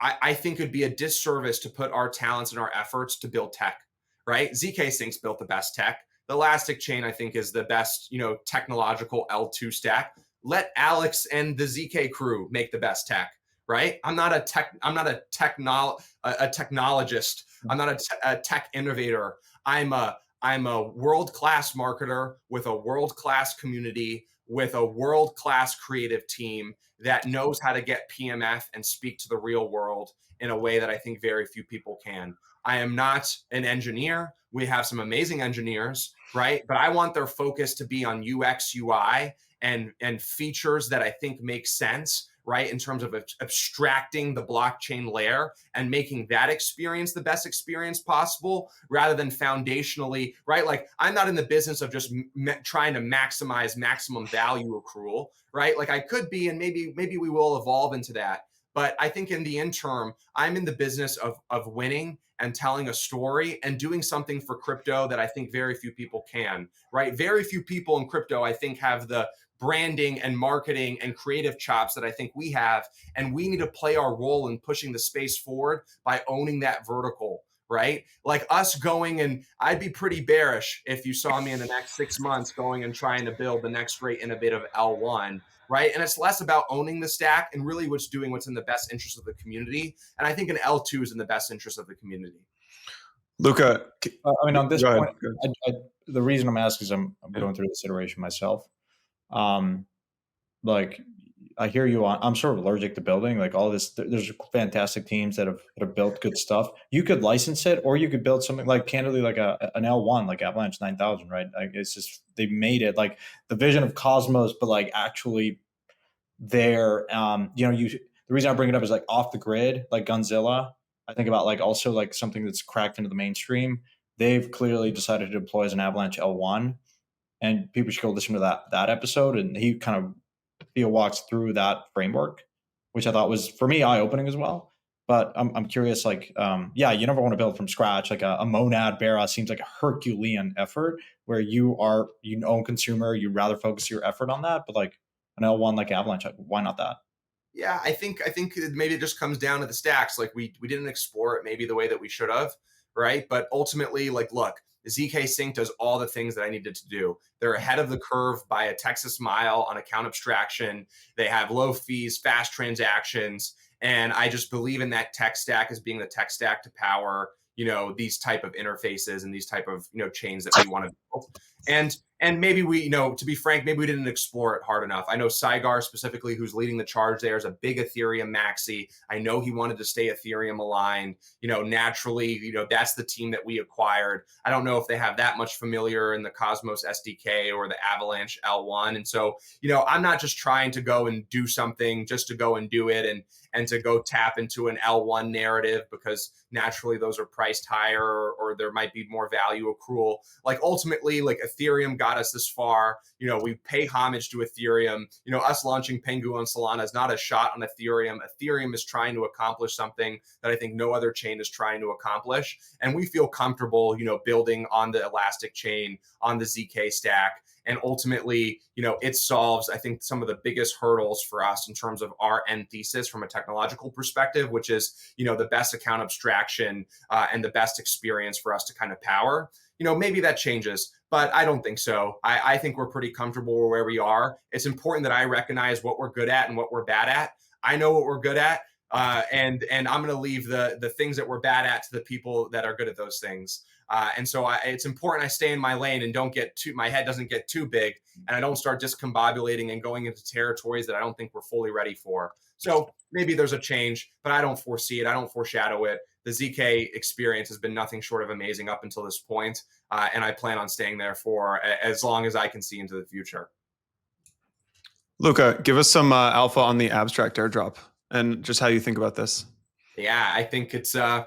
I think it'd be a disservice to put our talents and our efforts to build tech, right? zkSync's built the best tech. The Elastic Chain, I think, is the best, technological L2 stack. Let Alex and the ZK crew make the best tech, right? I'm not a technologist. I'm not a tech innovator. I'm a world-class marketer with a world-class community, with a world-class creative team that knows how to get PMF and speak to the real world in a way that I think very few people can. I am not an engineer. We have some amazing engineers, right? But I want their focus to be on UX, UI, and features that I think make sense, right? In terms of abstracting the blockchain layer and making that experience the best experience possible, rather than foundationally, right? I'm not in the business of just trying to maximize maximum value accrual, right? I could be, and maybe we will evolve into that. But I think in the interim, I'm in the business of winning and telling a story and doing something for crypto that I think very few people can, right? Very few people in crypto, I think, have the branding and marketing and creative chops that I think we have. And we need to play our role in pushing the space forward by owning that vertical, right? Us going, and I'd be pretty bearish if you saw me in the next 6 months going and trying to build the next great innovative L1, right? And it's less about owning the stack and really what's in the best interest of the community. And I think an L2 is in the best interest of the community. Luca, on this point, the reason I'm asking is I'm going through this iteration myself. I hear you on. I'm sort of allergic to building all this. There's fantastic teams that have built good stuff. You could license it, or you could build something candidly an L1 like Avalanche 9000, right? It's just they made it the vision of Cosmos, but actually there. The reason I bring it up is off the grid, Gunzilla. I think about also something that's cracked into the mainstream. They've clearly decided to deploy as an Avalanche L1. And people should go listen to that episode. And he kind of walks through that framework, which I thought was, for me, eye-opening as well. But I'm curious, you never want to build from scratch. A Monad Bera seems like a Herculean effort where you own consumer, you'd rather focus your effort on that. But an L1 like Avalanche, why not that? Yeah, I think maybe it just comes down to the stacks. We didn't explore it maybe the way that we should have, right? But ultimately, look, zkSync does all the things that I needed to do. They're ahead of the curve by a Texas mile on account abstraction. They have low fees, fast transactions, and I just believe in that tech stack as being the tech stack to power, these type of interfaces and these type of, chains that we want to build. And maybe we, to be frank, maybe we didn't explore it hard enough. I know Saigar specifically, who's leading the charge there, is a big Ethereum maxi. I know he wanted to stay Ethereum aligned. Naturally, that's the team that we acquired. I don't know if they have that much familiar in the Cosmos SDK or the Avalanche L1. And so, I'm not just trying to go and do something just to go and do it and to go tap into an L1 narrative, because naturally those are priced higher or there might be more value accrual. Ultimately, Ethereum got got us this far. We pay homage to Ethereum. Us launching Pengu on Solana is not a shot on Ethereum. Ethereum is trying to accomplish something that I think no other chain is trying to accomplish. And we feel comfortable, building on the Elastic chain, on the ZK stack. And ultimately, it solves, I think, some of the biggest hurdles for us in terms of our end thesis from a technological perspective, which is, the best account abstraction and the best experience for us to kind of power. Maybe that changes, but I don't think so. I think we're pretty comfortable where we are. It's important that I recognize what we're good at and what we're bad at. I know what we're good at, and I'm going to leave the things that we're bad at to the people that are good at those things. And so it's important I stay in my lane and my head doesn't get too big, and I don't start discombobulating and going into territories that I don't think we're fully ready for. So maybe there's a change, but I don't foresee it. I don't foreshadow it. The ZK experience has been nothing short of amazing up until this point, and I plan on staying there for as long as I can see into the future. Luca, give us some alpha on the abstract airdrop and just how you think about this. Yeah, I think it's I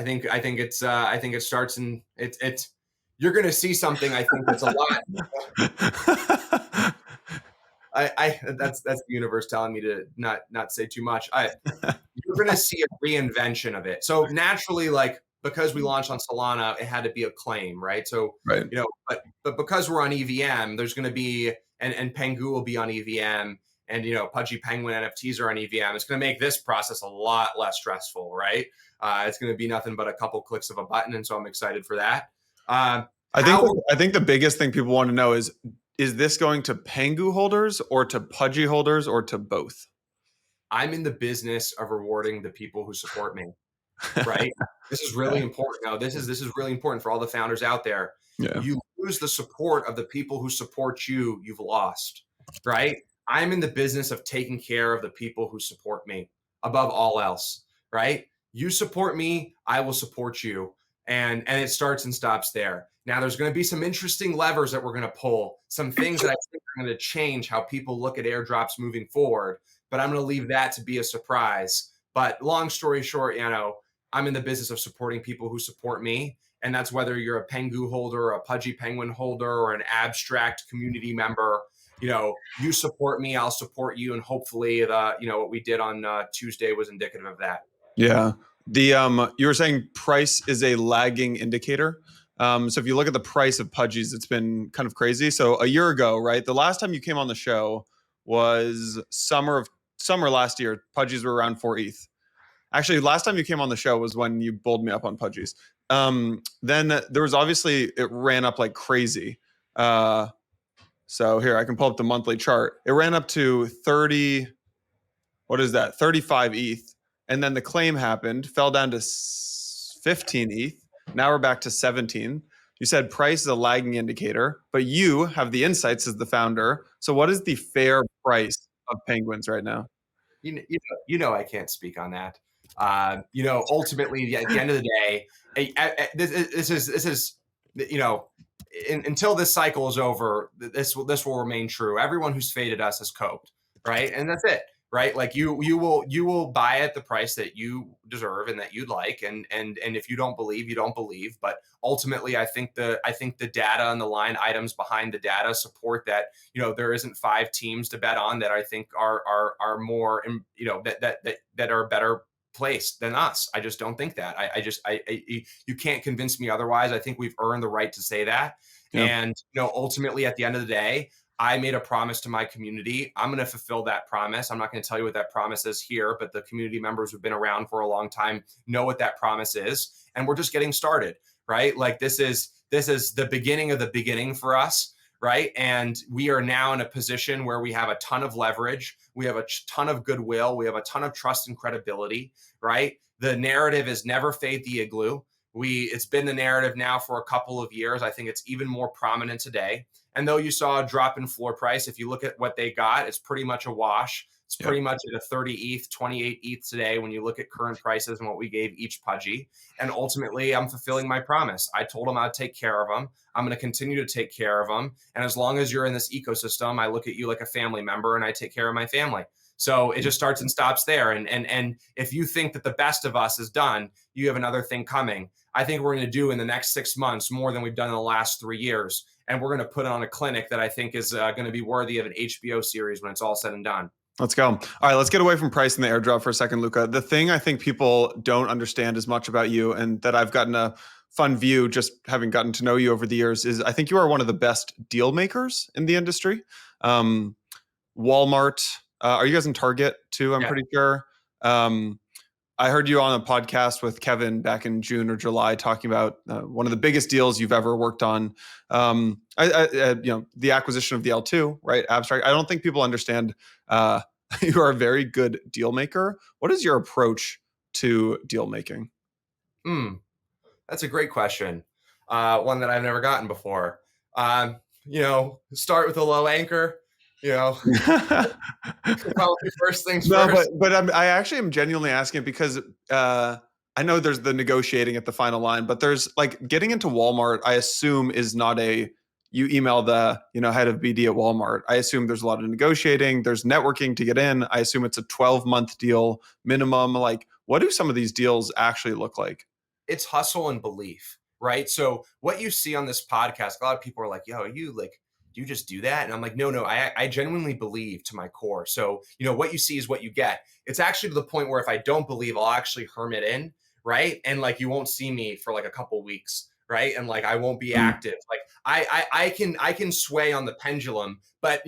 think it starts in it's you're going to see something. I think that's a lot. That's the universe telling me to not say too much. You're going to see a reinvention of it. So naturally, because we launched on Solana, it had to be a claim, right? So right. But because we're on EVM, there's going to be and Pengu will be on EVM, and Pudgy Penguin NFTs are on EVM. It's going to make this process a lot less stressful, right? It's going to be nothing but a couple clicks of a button, and so I'm excited for that. I think the biggest thing people want to know is this going to Pengu holders or to Pudgy holders or to both? I'm in the business of rewarding the people who support me, right? This is really important. Now, this is really important for all the founders out there. Yeah. You lose the support of the people who support you, you've lost, right? I'm in the business of taking care of the people who support me above all else, right? You support me, I will support you. And it starts and stops there. Now, there's going to be some interesting levers that we're going to pull, some things that I think are going to change how people look at airdrops moving forward, but I'm going to leave that to be a surprise. But long story short, I'm in the business of supporting people who support me. And that's whether you're a Pengu holder, a Pudgy Penguin holder, or an abstract community member. You support me, I'll support you. And hopefully what we did on Tuesday was indicative of that. Yeah. You were saying price is a lagging indicator. So if you look at the price of Pudgies, it's been kind of crazy. So a year ago, right? The last time you came on the show was summer last year. Pudgies were around 4 ETH. Actually, last time you came on the show was when you bowled me up on Pudgies. Then there was obviously, it ran up like crazy. So here, I can pull up the monthly chart. It ran up to 35 ETH. And then the claim happened, fell down to 15 ETH. Now we're back to 17. You said price is a lagging indicator, but you have the insights as the founder. So what is the fair price of Penguins right now? I can't speak on that. Ultimately, at the end of the day, this is until this cycle is over, this will remain true. Everyone who's faded us has coped, right? And that's it, right? Like you will buy at the price that you deserve and that you'd like, and if you don't believe, you don't believe. But ultimately, I think the data and the line items behind the data support that there isn't 5 teams to bet on that I think are more that are better placed than us. I just don't think that. You can't convince me otherwise. I think we've earned the right to say that. Yeah. And ultimately, at the end of the day, I made a promise to my community. I'm going to fulfill that promise. I'm not going to tell you what that promise is here, but the community members who've been around for a long time know what that promise is. And we're just getting started, right? Like this is the beginning of the beginning for us, right? And we are now in a position where we have a ton of leverage. We have a ton of goodwill. We have a ton of trust and credibility, right? The narrative is never fade the igloo. It's been the narrative now for a couple of years. I think it's even more prominent today. And though you saw a drop in floor price, if you look at what they got, it's pretty much a wash. It's pretty much at a 30 ETH, 28 ETH today when you look at current prices and what we gave each Pudgy. And ultimately, I'm fulfilling my promise. I told them I'd take care of them. I'm going to continue to take care of them. And as long as you're in this ecosystem, I look at you like a family member and I take care of my family. So it just starts and stops there. And if you think that the best of us is done, you have another thing coming. I think we're going to do in the next 6 months more than we've done in the last 3 years. And we're going to put on a clinic that I think is going to be worthy of an HBO series when it's all said and done. Let's go. All right, let's get away from price and the airdrop for a second, Luca. The thing I think people don't understand as much about you, and that I've gotten a fun view just having gotten to know you over the years, is I think you are one of the best deal makers in the industry. Walmart, are you guys in Target too? I'm pretty sure. I heard you on a podcast with Kevin back in June or July talking about one of the biggest deals you've ever worked on. The acquisition of the L2, right? Abstract. I don't think people understand. You are a very good deal maker. What is your approach to deal making? That's a great question. One that I've never gotten before. Start with a low anchor. Probably first things first. But I actually am genuinely asking it because I know there's the negotiating at the final line, but there's like getting into Walmart, I assume is not you email the head of BD at Walmart. I assume there's a lot of negotiating. There's networking to get in. I assume it's a 12-month deal minimum. Like, what do some of these deals actually look like? It's hustle and belief, right? So what you see on this podcast, a lot of people are like, yo, do you just do that? And I'm like, no, I genuinely believe to my core. So, what you see is what you get. It's actually to the point where if I don't believe, I'll actually hermit in, right? And like, you won't see me for like a couple weeks, right? And like, I won't be active. Like I can sway on the pendulum, but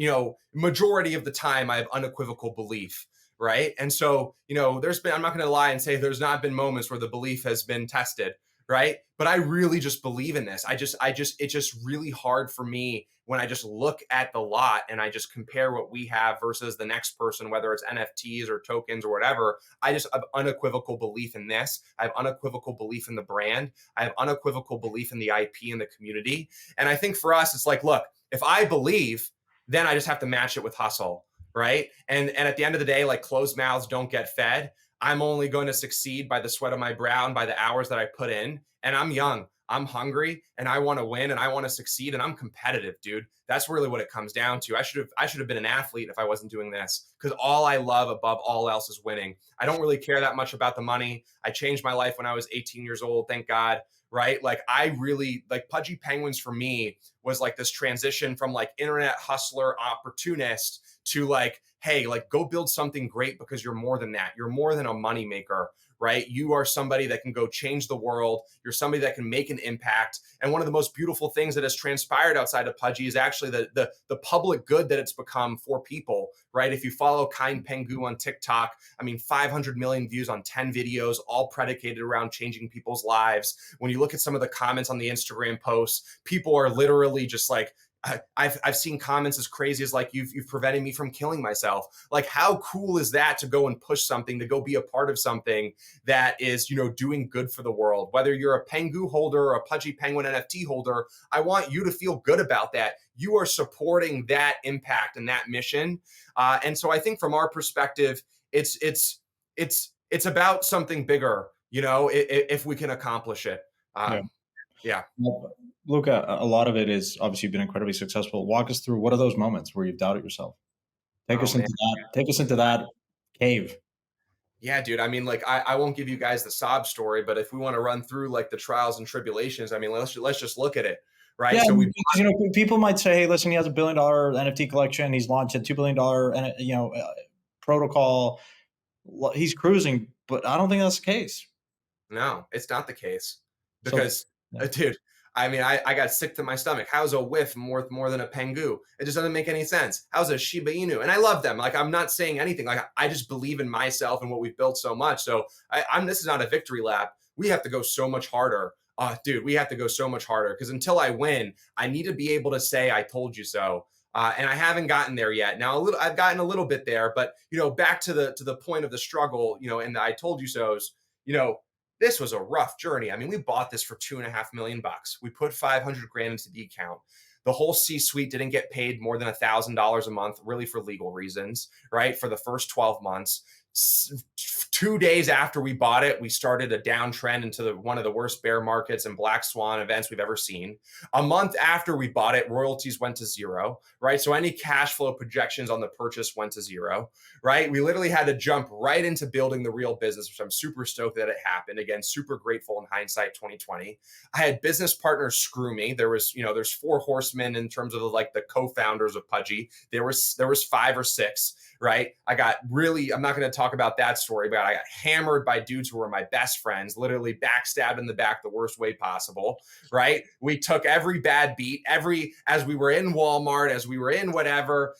majority of the time I have unequivocal belief. Right. And so, I'm not going to lie and say there's not been moments where the belief has been tested. Right. But I really just believe in this. It's just really hard for me when I just look at the lot and I just compare what we have versus the next person, whether it's NFTs or tokens or whatever. I just have unequivocal belief in this. I have unequivocal belief in the brand. I have unequivocal belief in the IP and the community. And I think for us, it's like, look, if I believe, then I just have to match it with hustle. Right. And at the end of the day, like, closed mouths don't get fed. I'm only going to succeed by the sweat of my brow and by the hours that I put in. And I'm young, I'm hungry, and I want to win and I want to succeed, and I'm competitive, dude. That's really what it comes down to. I should have been an athlete if I wasn't doing this, because all I love above all else is winning. I don't really care that much about the money. I changed my life when I was 18 years old, thank God. Right? Like, I really, like, Pudgy Penguins for me was like this transition from like internet hustler opportunist to like, hey, like, go build something great, because you're more than that. You're more than a money maker, right? You are somebody that can go change the world. You're somebody that can make an impact. And one of the most beautiful things that has transpired outside of Pudgy is actually the public good that it's become for people, right? If you follow Kind Pengu on TikTok, 500 million views on 10 videos, all predicated around changing people's lives. When you look at some of the comments on the Instagram posts, people are literally just like, I've seen comments as crazy as like, you've prevented me from killing myself. Like, how cool is that to go and push something, to go be a part of something that is, doing good for the world? Whether you're a Pengu holder or a Pudgy Penguin NFT holder, I want you to feel good about that. You are supporting that impact and that mission. And so I think from our perspective, it's about something bigger, if we can accomplish it. Yeah. Well, Luca, a lot of it is obviously been incredibly successful. Walk us through, what are those moments where you've doubted yourself? Take us into that cave. Yeah, dude. I won't give you guys the sob story, but if we want to run through like the trials and tribulations, let's just look at it. Right. Yeah, so people might say, hey, listen, he has $1 billion NFT collection. He's launched a $2 billion, protocol. He's cruising, but I don't think that's the case. No, it's not the case, because dude, I got sick to my stomach. How's a whiff worth more than a Pengu? It just doesn't make any sense. How's a Shiba Inu? And I love them. Like, I'm not saying anything. Like, I just believe in myself and what we've built so much. So this is not a victory lap. We have to go so much harder. Dude, we have to go so much harder, because until I win, I need to be able to say, I told you so. And I haven't gotten there yet. Now, I've gotten a little bit there, but, back to the point of the struggle, and the I told you so's, this was a rough journey. We bought this for $2.5 million. We put 500 grand into the account. The whole C-suite didn't get paid more than $1,000 a month, really for legal reasons, right? For the first 12 months. 2 days after we bought it, we started a downtrend into one of the worst bear markets and black swan events we've ever seen. A month after we bought it, royalties went to zero, right? So any cash flow projections on the purchase went to zero, right? We literally had to jump right into building the real business, which I'm super stoked that it happened. Again, super grateful in hindsight 2020. I had business partners screw me. There's 4 horsemen in terms of like the co-founders of Pudgy. There was 5 or 6. Right. I'm not going to talk about that story, but I got hammered by dudes who were my best friends, literally backstabbed in the back the worst way possible. Right. We took every bad beat, as we were in Walmart, as we were in whatever,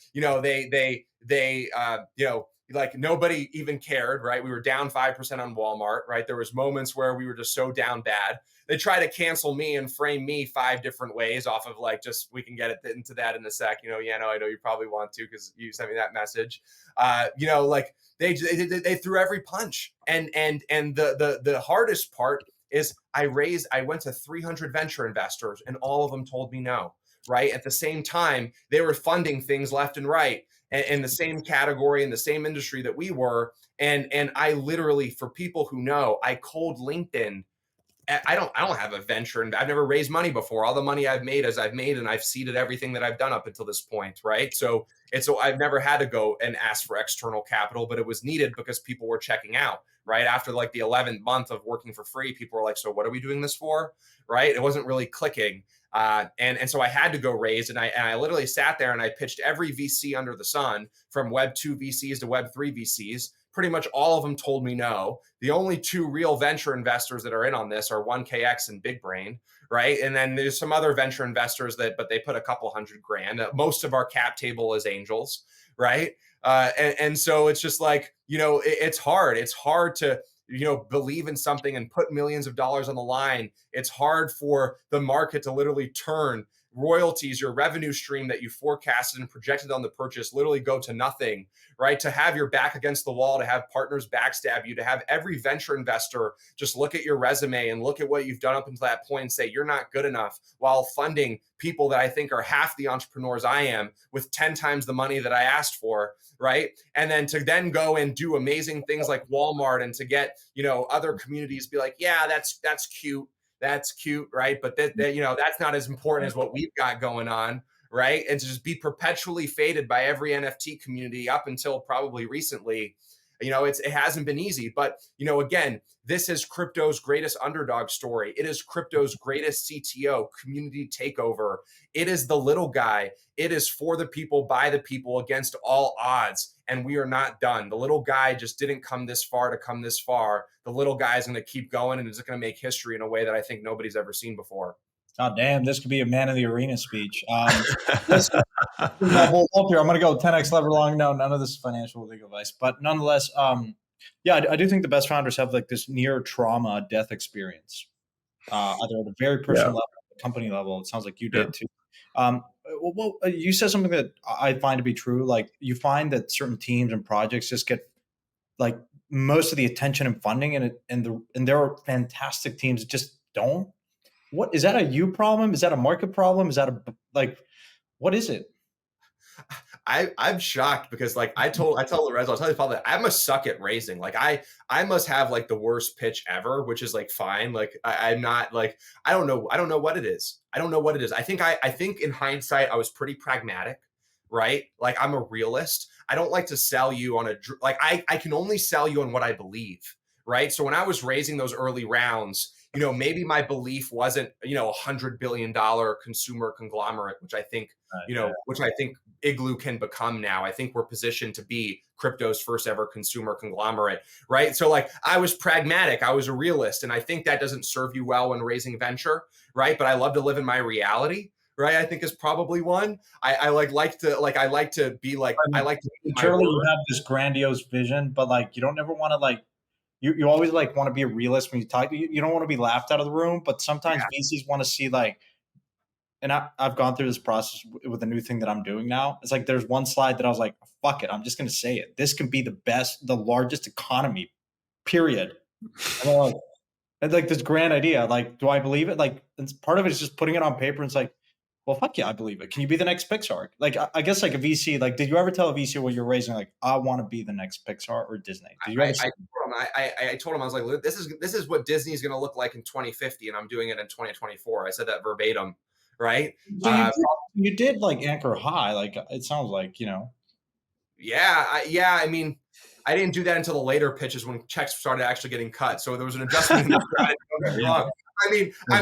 like nobody even cared. Right. We were down 5% on Walmart. Right. There was moments where we were just so down bad. They try to cancel me and frame me 5 different ways off of like, just, we can get into that in a sec. I know you probably want to, because you sent me that message. Like they threw every punch. And the hardest part is I went to 300 venture investors and all of them told me no. Right. At the same time, they were funding things left and right in the same category, in the same industry that we were. And I literally, for people who know, I cold LinkedIn. I don't have a venture, and I've never raised money before. All the money I've made and I've seeded everything that I've done up until this point, right? So I've never had to go and ask for external capital, but it was needed because people were checking out, right? After like the 11th month of working for free, people were like, so what are we doing this for? Right? It wasn't really clicking. And so I had to go raise, and I literally sat there and I pitched every VC under the sun, from Web 2 VCs to Web 3 VCs. Pretty much all of them told me no. The only 2 real venture investors that are in on this are 1KX and Big Brain, right? And then there's some other venture investors but they put a couple $100,000. Most of our cap table is angels, right? And so it's just like, it's hard. It's hard to, believe in something and put millions of dollars on the line. It's hard for the market to literally turn. Royalties, your revenue stream that you forecasted and projected on the purchase, literally go to nothing, right? To have your back against the wall, to have partners backstab you, to have every venture investor just look at your resume and look at what you've done up until that point and say you're not good enough, while funding people that I think are half the entrepreneurs I am with 10 times the money that I asked for, right? And then to then go and do amazing things like Walmart, and to get, other communities be like, yeah, that's cute. That's cute, right? But that's not as important as what we've got going on, right? And to just be perpetually faded by every NFT community up until probably recently, it hasn't been easy. But again, this is crypto's greatest underdog story. It is crypto's greatest CTO, community takeover. It is the little guy. It is for the people, by the people, against all odds. And we are not done. The little guy just didn't come this far to come this far. The little guy is going to keep going, and is going to make history in a way that I think nobody's ever seen before. God damn, this could be a man in the arena speech. Listen, up here, I'm going to go 10x lever long. No, none of this is financial legal advice, but nonetheless, I do think the best founders have like this near trauma death experience, either at a very personal level, at the company level. It sounds like you did too. You said something that I find to be true. Like, you find that certain teams and projects just get like most of the attention and funding, and there are fantastic teams that just don't. What is that, a you problem? Is that a market problem? Is that what is it? I'm shocked because like I tell the Reds, I'll tell you probably, I must suck at raising. Like I must have like the worst pitch ever, which is like fine. Like I'm not like, I don't know what it is. I don't know what it is. I think in hindsight, I was pretty pragmatic, right? Like, I'm a realist. I don't like to sell you on I can only sell you on what I believe, right? So when I was raising those early rounds, maybe my belief wasn't, $100 billion consumer conglomerate, which I think, which I think Igloo can become now. I think we're positioned to be crypto's first ever consumer conglomerate, right? So like, I was pragmatic, I was a realist, and I think that doesn't serve you well when raising venture, right? But I love to live in my reality, right? I think is probably one. I like to be like, I like to. Surely you have this grandiose vision, but like, you don't ever want to like. You always like want to be a realist when you talk. You don't want to be laughed out of the room, but sometimes VCs want to see like, and I've gone through this process with a new thing that I'm doing now. It's like, there's one slide that I was like, fuck it, I'm just going to say it. This can be the largest economy, period. And like this grand idea, like, do I believe it? Like, part of it is just putting it on paper. And it's like, Well, fuck yeah, I believe it. Can you be the next Pixar? Like, I guess like a VC. Like, did you ever tell a VC when you're raising like, I want to be the next Pixar or Disney? Did you ever? I told him, I was like, this is what Disney is going to look like in 2050, and I'm doing it in 2024. I said that verbatim, right? So you did like anchor high. Like, it sounds like, you know. Yeah, I mean, I didn't do that until the later pitches when checks started actually getting cut. So there was an adjustment in the strategy. Don't get me wrong. I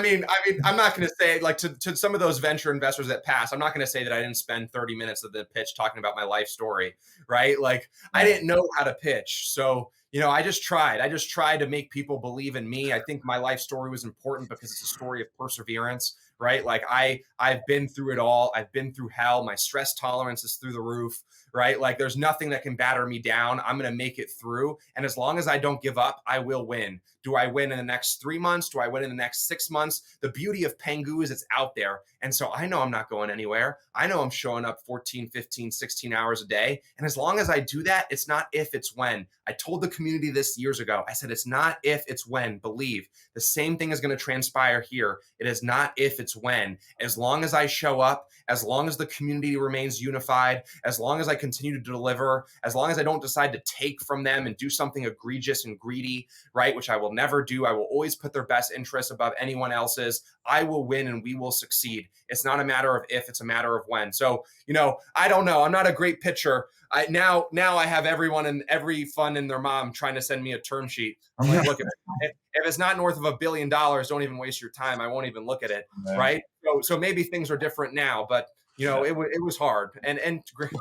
mean, I'm not going to say, like, to some of those venture investors that pass, I'm not going to say that I didn't spend 30 minutes of the pitch talking about my life story, right? Like, I didn't know how to pitch. So, you know, I just tried. I just tried to make people believe in me. I think my life story was important because it's a story of perseverance, right? Like, I've been through it all. I've been through hell. My stress tolerance is through the roof, right? Like, there's nothing that can batter me down. I'm going to make it through. And as long as I don't give up, I will win. Do I win in the next 3 months? Do I win in the next 6 months? The beauty of Pengu is it's out there. And so I know I'm not going anywhere. I know I'm showing up 14, 15, 16 hours a day. And as long as I do that, it's not if, it's when. I told the community this years ago. I said, it's not if, it's when. Believe. The same thing is going to transpire here. It is not if, it's when. As long as I show up, as long as the community remains unified, as long as I continue to deliver, as long as I don't decide to take from them and do something egregious and greedy, right, which I will never do. I will always put their best interests above anyone else's. I will win and we will succeed. It's not a matter of if, it's a matter of when. So, you know, I don't know. I'm not a great pitcher. Now I have everyone and every fund and their mom trying to send me a term sheet. I'm like, look, if it's not north of $1 billion, don't even waste your time. I won't even look at it, right? So maybe things are different now, but you know, it was hard and great.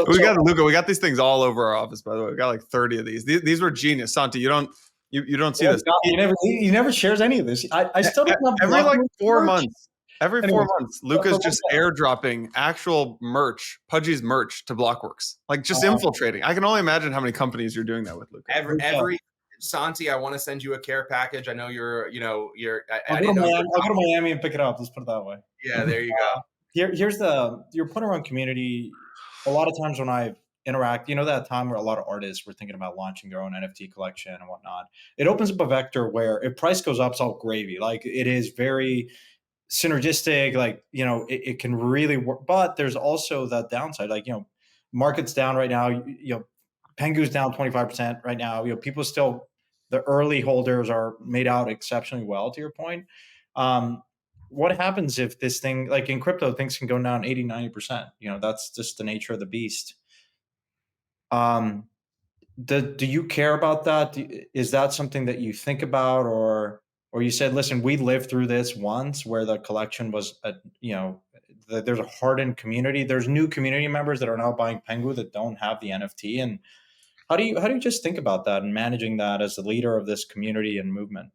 We got Luca. We got these things all over our office. By the way, we got like 30 of these. These were genius. Santi, you don't see this. God, he never shares any of this. I still don't have every like 4 months. Every Anyway, 4 months, Luca's just airdropping actual merch, Pudgy's merch to Blockworks, like just infiltrating. I can only imagine how many companies you're doing that with, Luca. Every Santi, I want to send you a care package. I know you're. I'll go to Miami and pick it up. Let's put it that way. Yeah, there you go. Here's your point around community. A lot of times when I interact, you know, that time where a lot of artists were thinking about launching their own NFT collection and whatnot, it opens up a vector where if price goes up, it's all gravy. Like, it is very synergistic, like, you know, it can really work, but there's also that downside. Like, you know, market's down right now, you know, Pengu's down 25% right now. You know, people still, the early holders are made out exceptionally well, to your point. What happens if this thing, like in crypto, things can go down 80, 90%? You know, that's just the nature of the beast. Do you care about that? Is that something that you think about, or you said, listen, we lived through this once where the collection was, you know, there's a hardened community. There's new community members that are now buying Pengu that don't have the NFT. And how do you just think about that and managing that as the leader of this community and movement?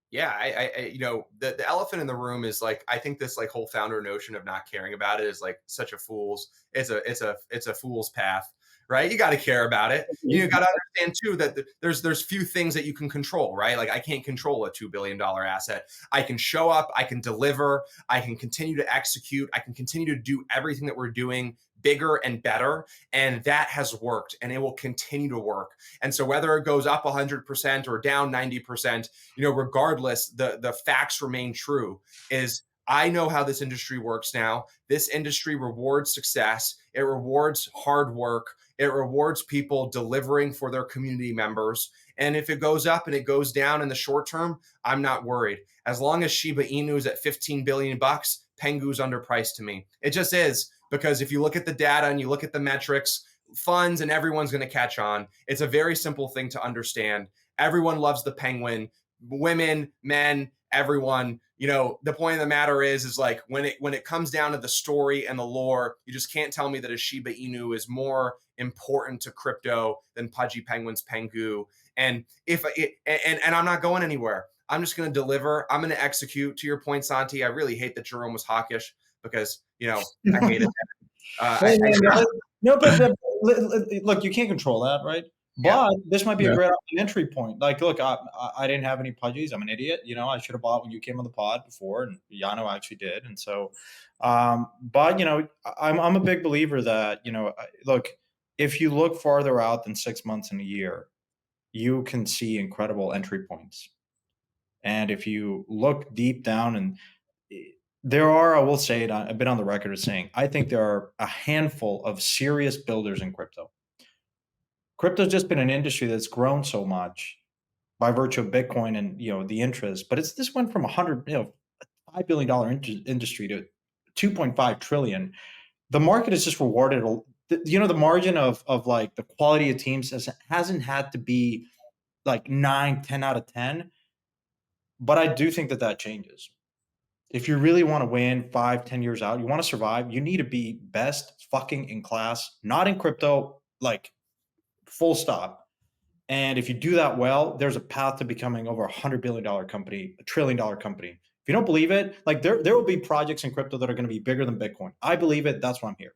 Yeah, I you know, the elephant in the room is, like, I think this, like, whole founder notion of not caring about it is like such a fool's. It's a fool's path, right? You got to care about it. You got to understand too that there's few things that you can control, right? Like, I can't control a $2 billion asset. I can show up, I can deliver, I can continue to execute, I can continue to do everything that we're doing bigger and better, and that has worked and it will continue to work. And so whether it goes up 100% or down 90%, you know, regardless, the facts remain true. Is I know how this industry works now. This industry rewards success. It rewards hard work. It rewards people delivering for their community members. And if it goes up and it goes down in the short term, I'm not worried. As long as Shiba Inu is at 15 billion bucks, Pengu's underpriced to me. It just is, because if you look at the data and you look at the metrics, funds and everyone's going to catch on. It's a very simple thing to understand. Everyone loves the penguin, women, men, everyone. You know, the point of the matter is like when it comes down to the story and the lore, you just can't tell me that a Shiba Inu is more important to crypto than Pudgy Penguins Pengu. And and I'm not going anywhere. I'm just going to deliver. I'm going to execute. To your point, Santi, I really hate that Jerome was hawkish, because, you know, I hate it. No, but look, you can't control that, right? But this might be a great entry point. Like, look, I didn't have any pudgies. I'm an idiot. You know, I should have bought when you came on the pod before, and Yano actually did. And so, but you know, I'm a big believer that, you know, look, if you look farther out than 6 months and a year, you can see incredible entry points. And if you look deep down, and There are, I will say it, I've been on the record as saying, I think there are a handful of serious builders in crypto. Crypto's just been an industry that's grown so much by virtue of Bitcoin and the interest, but this went from $5 billion industry to 2.5 trillion. The market has just rewarded the margin of like the quality of teams hasn't had to be like 9, 10 out of 10, but I do think that changes. If you really want to win 5, 10 years out, you want to survive, you need to be best fucking in class, not in crypto, like full stop. And if you do that well, there's a path to becoming over $100 billion company, $1 trillion company. If you don't believe it, like there will be projects in crypto that are going to be bigger than Bitcoin. I believe it. That's why I'm here.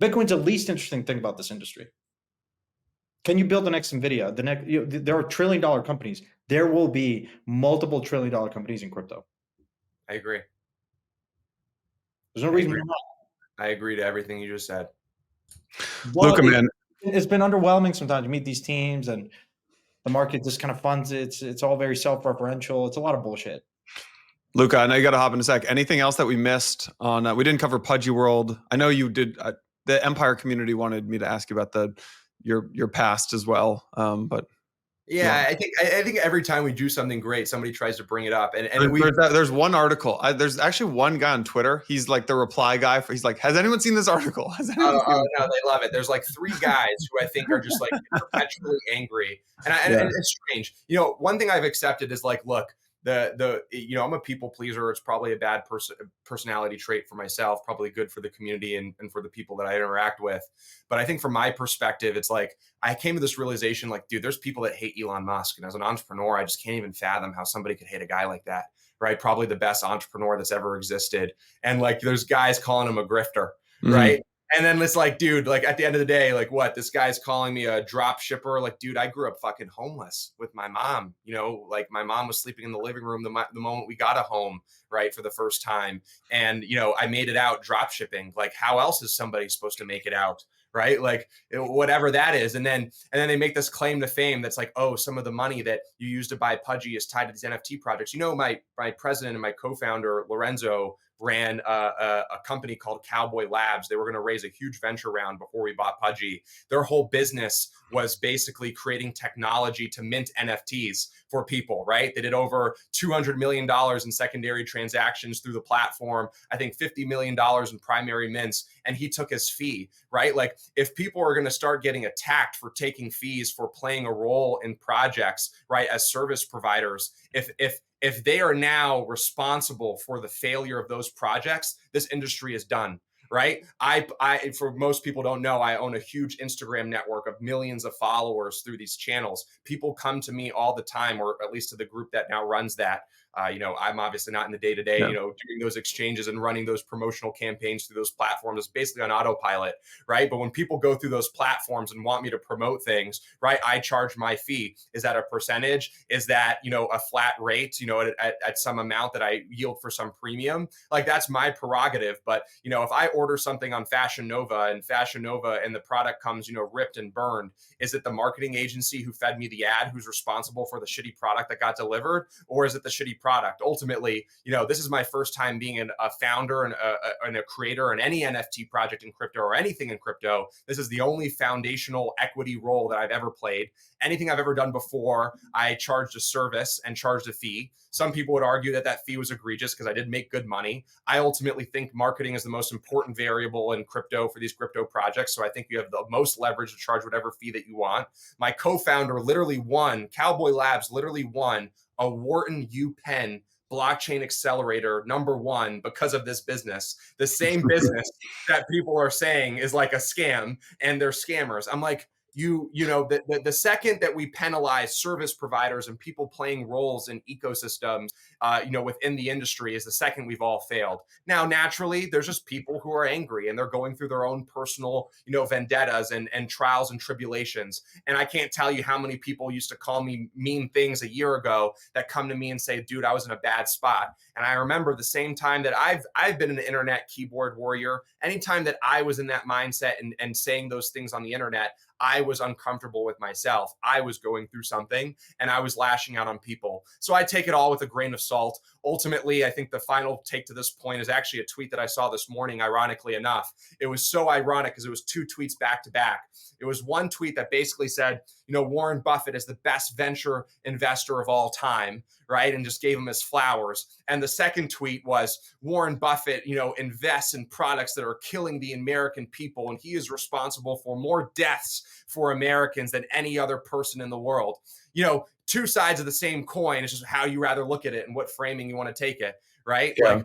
Bitcoin's the least interesting thing about this industry. Can you build the next NVIDIA? There are $1 trillion companies. There will be multiple $1 trillion companies in crypto. I agree. There's no reason why not. I agree to everything you just said. Luca, man, it's been underwhelming sometimes. You meet these teams and the market just kind of funds it. It's all very self-referential. It's a lot of bullshit. Luca, I know you got to hop in a sec. Anything else that we missed on? We didn't cover Pudgy World. I know you did. The Empire community wanted me to ask you about your past as well. But yeah, I think every time we do something great, somebody tries to bring it up. And there's one article. There's actually one guy on Twitter. He's like the reply guy. He's like, has anyone seen this article? No, they love it. There's like 3 guys who I think are just like perpetually angry. And it's strange. One thing I've accepted is like, look, I'm a people pleaser. It's probably a bad personality trait for myself, probably good for the community and for the people that I interact with. But I think from my perspective, it's like, I came to this realization, like, dude, there's people that hate Elon Musk. And as an entrepreneur, I just can't even fathom how somebody could hate a guy like that, right? Probably the best entrepreneur that's ever existed. And like, there's guys calling him a grifter, right? And then it's like, dude, like at the end of the day, like what, this guy's calling me a drop shipper. Like, dude, I grew up fucking homeless with my mom, like my mom was sleeping in the living room the moment we got a home, right, for the first time. And, I made it out drop shipping. Like, how else is somebody supposed to make it out? Right? Like whatever that is. And then they make this claim to fame that's like, oh, some of the money that you use to buy Pudgy is tied to these NFT projects. My president and my co-founder, Lorenzo, ran a company called Cowboy Labs. They were going to raise a huge venture round before we bought Pudgy. Their whole business was basically creating technology to mint NFTs for people, right? They did over $200 million in secondary transactions through the platform. I think $50 million in primary mints. And he took his fee, right? Like if people are going to start getting attacked for taking fees for playing a role in projects, right, as service providers, if they are now responsible for the failure of those projects, this industry is done. Right. I, for most people don't know, I own a huge Instagram network of millions of followers through these channels. People come to me all the time, or at least to the group that now runs that. I'm obviously not in the day-to-day, doing those exchanges and running those promotional campaigns through those platforms. It's basically on autopilot, right? But when people go through those platforms and want me to promote things, right, I charge my fee. Is that a percentage? Is that, a flat rate, at some amount that I yield for some premium? Like that's my prerogative. But, if I order something on Fashion Nova and the product comes, ripped and burned, is it the marketing agency who fed me the ad who's responsible for the shitty product that got delivered? Or is it the shitty product? Ultimately, this is my first time being a founder and a creator in any NFT project in crypto or anything in crypto. This is the only foundational equity role that I've ever played. Anything I've ever done before, I charged a service and charged a fee. Some people would argue that fee was egregious because I did make good money. I ultimately think marketing is the most important variable in crypto for these crypto projects. So I think you have the most leverage to charge whatever fee that you want. My co-founder Cowboy Labs literally won a Wharton UPenn blockchain accelerator #1 because of this business. The same business that people are saying is like a scam and they're scammers. I'm like, the second that we penalize service providers and people playing roles in ecosystems, within the industry is the second we've all failed. Now, naturally, there's just people who are angry and they're going through their own personal, vendettas and trials and tribulations. And I can't tell you how many people used to call me mean things a year ago that come to me and say, dude, I was in a bad spot. And I remember the same time that I've been an internet keyboard warrior, anytime that I was in that mindset and saying those things on the internet, I was uncomfortable with myself. I was going through something and I was lashing out on people. So I take it all with a grain of salt. Ultimately, I think the final take to this point is actually a tweet that I saw this morning, ironically enough. It was so ironic because it was 2 tweets back to back. It was one tweet that basically said, Warren Buffett is the best venture investor of all time, right? And just gave him his flowers. And the second tweet was Warren Buffett, invests in products that are killing the American people. And he is responsible for more deaths for Americans than any other person in the world. 2 sides of the same coin. It's just how you rather look at it and what framing you want to take it, right? Yeah.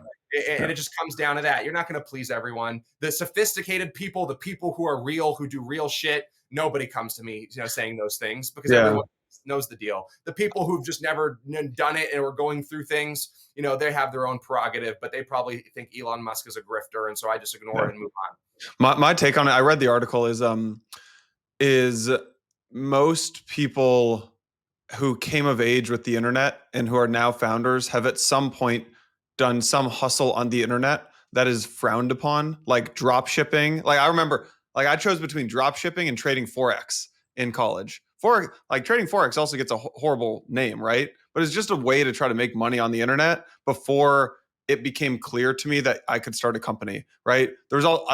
And it just comes down to that. You're not going to please everyone. The sophisticated people, the people who are real, who do real shit, nobody comes to me, saying those things because everyone knows the deal. The people who've just never done it and are going through things, they have their own prerogative, but they probably think Elon Musk is a grifter. And so I just ignore it and move on. My take on it, I read the article, is most people who came of age with the internet and who are now founders have at some point done some hustle on the internet that is frowned upon, like drop shipping. Like I remember, I chose between drop shipping and trading Forex in college. Trading Forex also gets a horrible name, right? But it's just a way to try to make money on the internet before it became clear to me that I could start a company, right? There was all,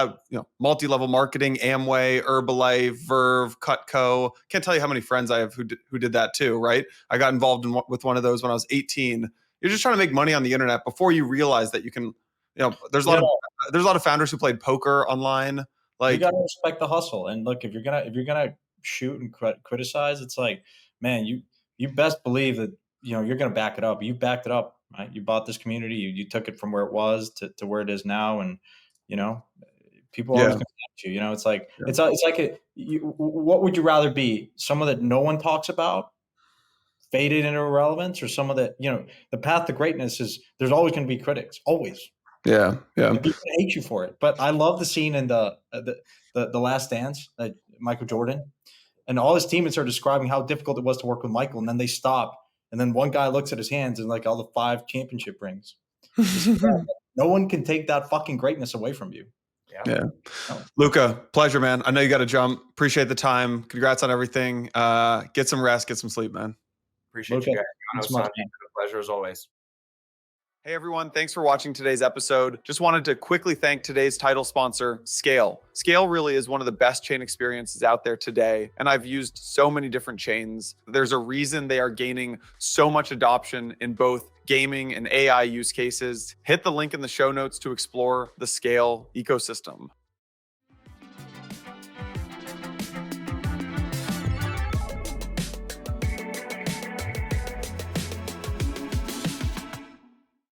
multi-level marketing, Amway, Herbalife, Verve, Cutco. Can't tell you how many friends I have who did that too, right? I got involved with one of those when I was 18. You're just trying to make money on the internet before you realize that you can, there's a lot of founders who played poker online. You gotta respect the hustle. And look, if you're gonna shoot and criticize, it's like, man, you best believe that you're gonna back it up. You backed it up, right? You bought this community, you took it from where it was to where it is now, and people always gonna catch you. It's like what would you rather be? Someone that no one talks about, faded into irrelevance, or someone that the path to greatness is there's always going to be critics, always. Yeah. And people hate you for it. But I love the scene in the Last Dance, Michael Jordan, and all his teammates are describing how difficult it was to work with Michael, and then they stop, and then one guy looks at his hands and all the 5 championship rings. No one can take that fucking greatness away from you. Yeah. Luca, pleasure, man. I know you got to jump. Appreciate the time. Congrats on everything. Get some rest, get some sleep, man. Appreciate you guys. Pleasure as always. Hey everyone, thanks for watching today's episode. Just wanted to quickly thank today's title sponsor, Skale. Skale really is one of the best chain experiences out there today, and I've used so many different chains. There's a reason they are gaining so much adoption in both gaming and AI use cases. Hit the link in the show notes to explore the Skale ecosystem.